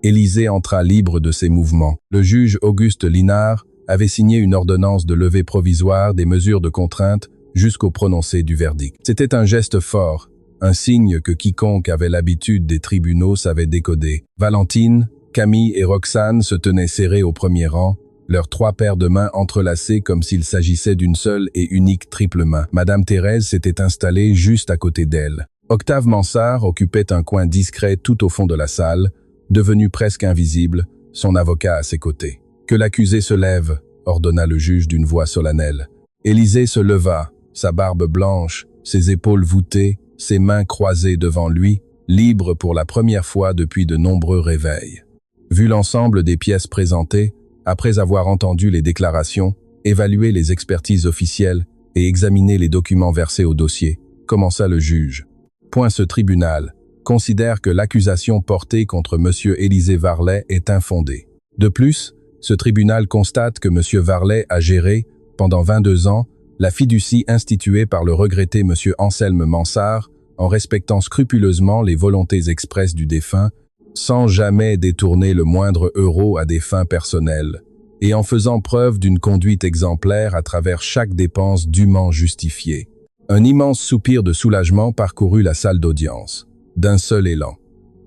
S1: Élisée entra libre de ses mouvements. Le juge Auguste Linard avait signé une ordonnance de levée provisoire des mesures de contrainte jusqu'au prononcé du verdict. C'était un geste fort, un signe que quiconque avait l'habitude des tribunaux savait décoder. Valentine, Camille et Roxane se tenaient serrées au premier rang, leurs 3 paires de mains entrelacées comme s'il s'agissait d'une seule et unique triple main. Madame Thérèse s'était installée juste à côté d'elle. Octave Mansart occupait un coin discret tout au fond de la salle, devenu presque invisible, son avocat à ses côtés. « Que l'accusé se lève », ordonna le juge d'une voix solennelle. Élisée se leva, sa barbe blanche, ses épaules voûtées, ses mains croisées devant lui, libre pour la première fois depuis de nombreux réveils. Vu l'ensemble des pièces présentées, après avoir entendu les déclarations, évalué les expertises officielles et examiné les documents versés au dossier, commença le juge. Point ce tribunal considère que l'accusation portée contre M. Élisée Varlet est infondée. De plus, ce tribunal constate que M. Varlet a géré, pendant 22 ans, la fiducie instituée par le regretté M. Anselme Mansart, en respectant scrupuleusement les volontés expresses du défunt, sans jamais détourner le moindre euro à des fins personnelles, et en faisant preuve d'une conduite exemplaire à travers chaque dépense dûment justifiée. Un immense soupir de soulagement parcourut la salle d'audience, d'un seul élan.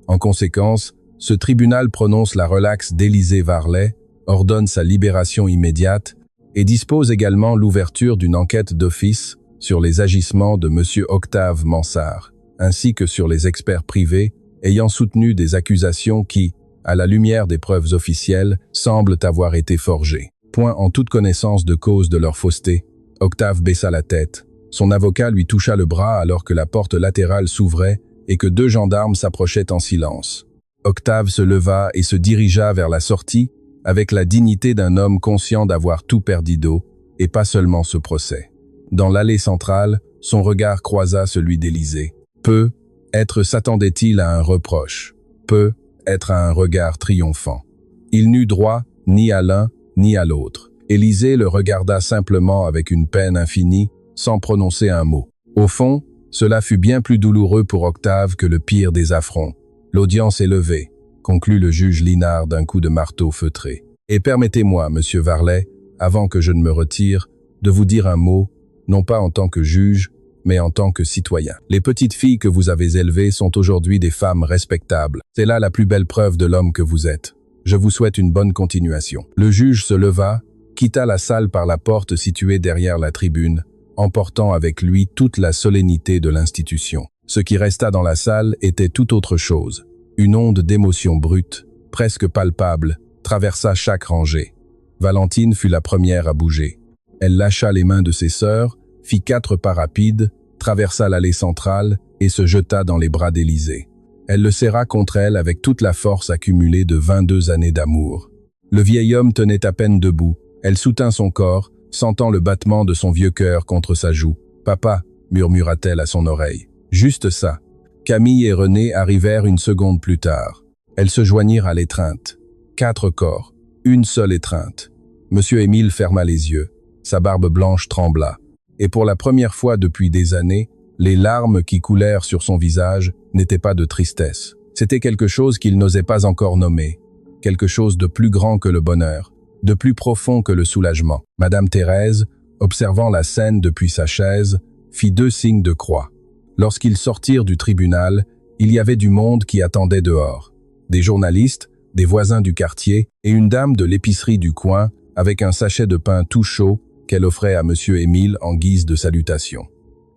S1: En conséquence, ce tribunal prononce la relaxe d'Élisée Varlet, ordonne sa libération immédiate et dispose également l'ouverture d'une enquête d'office sur les agissements de M. Octave Mansart, ainsi que sur les experts privés ayant soutenu des accusations qui, à la lumière des preuves officielles, semblent avoir été forgées. Point en toute connaissance de cause de leur fausseté, Octave baissa la tête. Son avocat lui toucha le bras alors que la porte latérale s'ouvrait et que 2 gendarmes s'approchaient en silence. Octave se leva et se dirigea vers la sortie avec la dignité d'un homme conscient d'avoir tout perdu d'eau, et pas seulement ce procès. Dans l'allée centrale, son regard croisa celui d'Élisée. Peu être s'attendait-il à un reproche, peu être à un regard triomphant. Il n'eut droit ni à l'un ni à l'autre. Élisée le regarda simplement avec une peine infinie, sans prononcer un mot. Au fond, cela fut bien plus douloureux pour Octave que le pire des affronts. L'audience est levée, conclut le juge Linard d'un coup de marteau feutré. Et permettez-moi, monsieur Varlet, avant que je ne me retire, de vous dire un mot, non pas en tant que juge, mais en tant que citoyen. Les petites filles que vous avez élevées sont aujourd'hui des femmes respectables. C'est là la plus belle preuve de l'homme que vous êtes. Je vous souhaite une bonne continuation. Le juge se leva, quitta la salle par la porte située derrière la tribune, emportant avec lui toute la solennité de l'institution. Ce qui resta dans la salle était tout autre chose. Une onde d'émotion brute, presque palpable, traversa chaque rangée. Valentine fut la première à bouger. Elle lâcha les mains de ses sœurs, fit 4 pas rapides, traversa l'allée centrale et se jeta dans les bras d'Élisée. Elle le serra contre elle avec toute la force accumulée de 22 années d'amour. Le vieil homme tenait à peine debout. Elle soutint son corps, sentant le battement de son vieux cœur contre sa joue. « Papa » murmura-t-elle à son oreille. Juste ça. Camille et René arrivèrent une seconde plus tard. Elles se joignirent à l'étreinte. 4 corps, une seule étreinte. Monsieur Émile ferma les yeux. Sa barbe blanche trembla. Et pour la première fois depuis des années, les larmes qui coulèrent sur son visage n'étaient pas de tristesse. C'était quelque chose qu'il n'osait pas encore nommer. Quelque chose de plus grand que le bonheur, de plus profond que le soulagement. Madame Thérèse, observant la scène depuis sa chaise, fit 2 signes de croix. Lorsqu'ils sortirent du tribunal, il y avait du monde qui attendait dehors. Des journalistes, des voisins du quartier et une dame de l'épicerie du coin avec un sachet de pain tout chaud qu'elle offrait à monsieur Émile en guise de salutation.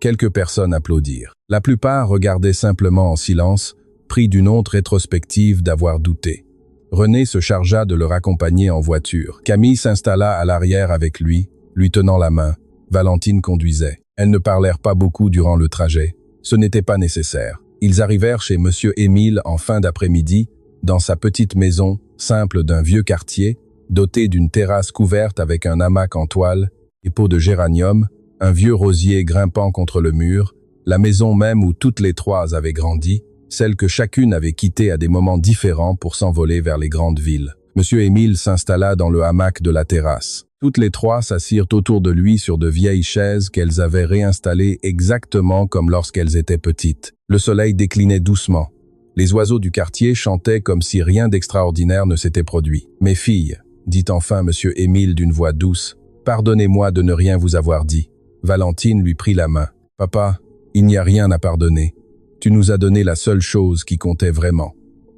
S1: Quelques personnes applaudirent. La plupart regardaient simplement en silence, pris d'une honte rétrospective d'avoir douté. René se chargea de le raccompagner en voiture. Camille s'installa à l'arrière avec lui, lui tenant la main. Valentine conduisait. Elles ne parlèrent pas beaucoup durant le trajet. Ce n'était pas nécessaire. Ils arrivèrent chez monsieur Émile en fin d'après-midi, dans sa petite maison, simple d'un vieux quartier, dotée d'une terrasse couverte avec un hamac en toile, des pots de géranium, un vieux rosier grimpant contre le mur, la maison même où toutes les 3 avaient grandi, celle que chacune avait quittée à des moments différents pour s'envoler vers les grandes villes. Monsieur Émile s'installa dans le hamac de la terrasse. Toutes les 3 s'assirent autour de lui sur de vieilles chaises qu'elles avaient réinstallées exactement comme lorsqu'elles étaient petites. Le soleil déclinait doucement. Les oiseaux du quartier chantaient comme si rien d'extraordinaire ne s'était produit. « Mes filles », dit enfin monsieur Émile d'une voix douce, « pardonnez-moi de ne rien vous avoir dit. » Valentine lui prit la main. « Papa, il n'y a rien à pardonner. Tu nous as donné la seule chose qui comptait vraiment.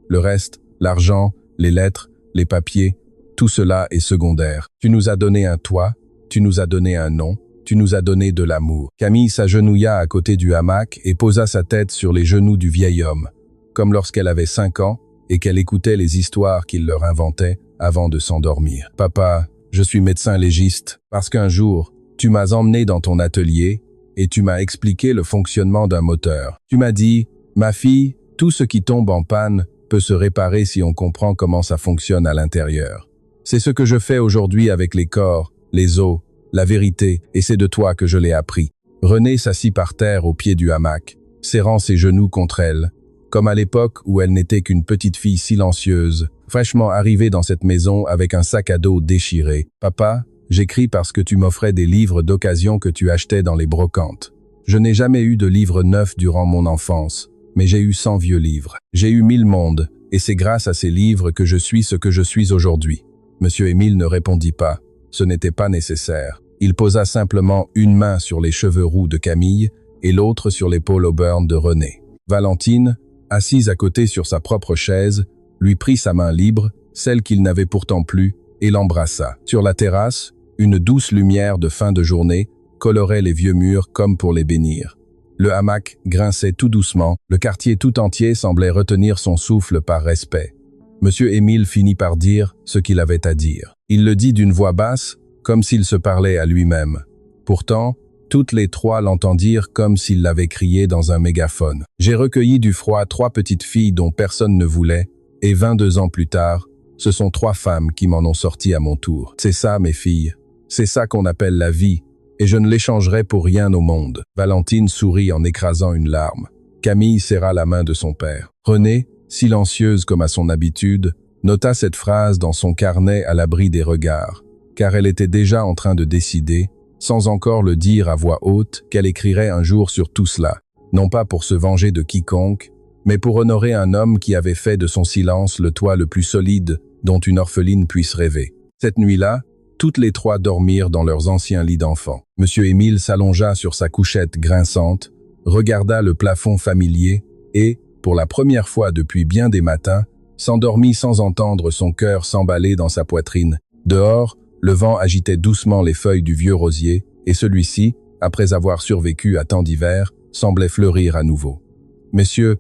S1: Le reste, l'argent, les lettres, les papiers, tout cela est secondaire. Tu nous as donné un toit, tu nous as donné un nom, tu nous as donné de l'amour. » Camille s'agenouilla à côté du hamac et posa sa tête sur les genoux du vieil homme, comme lorsqu'elle avait 5 ans et qu'elle écoutait les histoires qu'il leur inventait avant de s'endormir. « Papa, je suis médecin légiste parce qu'un jour, tu m'as emmené dans ton atelier et tu m'as expliqué le fonctionnement d'un moteur. Tu m'as dit, ma fille, tout ce qui tombe en panne peut se réparer si on comprend comment ça fonctionne à l'intérieur. C'est ce que je fais aujourd'hui avec les corps, les os, la vérité, et c'est de toi que je l'ai appris. » René s'assit par terre au pied du hamac, serrant ses genoux contre elle, comme à l'époque où elle n'était qu'une petite fille silencieuse, fraîchement arrivée dans cette maison avec un sac à dos déchiré. « Papa, j'écris parce que tu m'offrais des livres d'occasion que tu achetais dans les brocantes. Je n'ai jamais eu de livres neufs durant mon enfance, mais j'ai eu 100 vieux livres. J'ai eu 1000 mondes, et c'est grâce à ces livres que je suis ce que je suis aujourd'hui. » Monsieur Émile ne répondit pas. Ce n'était pas nécessaire. Il posa simplement une main sur les cheveux roux de Camille et l'autre sur l'épaule auburn de René. Valentine, assise à côté sur sa propre chaise, lui prit sa main libre, celle qu'il n'avait pourtant plus, et l'embrassa. Sur la terrasse, une douce lumière de fin de journée colorait les vieux murs comme pour les bénir. Le hamac grinçait tout doucement, le quartier tout entier semblait retenir son souffle par respect. Monsieur Émile finit par dire ce qu'il avait à dire. Il le dit d'une voix basse, comme s'il se parlait à lui-même. Pourtant, toutes les trois l'entendirent comme s'il l'avait crié dans un mégaphone. J'ai recueilli du froid 3 petites filles dont personne ne voulait, et 22 ans plus tard, ce sont 3 femmes qui m'en ont sorti à mon tour. C'est ça, mes filles. C'est ça qu'on appelle la vie, et je ne l'échangerai pour rien au monde. Valentine sourit en écrasant une larme. Camille serra la main de son père. Renée, silencieuse comme à son habitude, nota cette phrase dans son carnet à l'abri des regards, car elle était déjà en train de décider, sans encore le dire à voix haute, qu'elle écrirait un jour sur tout cela, non pas pour se venger de quiconque, mais pour honorer un homme qui avait fait de son silence le toit le plus solide dont une orpheline puisse rêver. Cette nuit-là, toutes les 3 dormirent dans leurs anciens lits d'enfants. Monsieur Émile s'allongea sur sa couchette grinçante, regarda le plafond familier et, pour la première fois depuis bien des matins, s'endormit sans entendre son cœur s'emballer dans sa poitrine. Dehors, le vent agitait doucement les feuilles du vieux rosier, et celui-ci, après avoir survécu à tant d'hiver, semblait fleurir à nouveau. « Messieurs,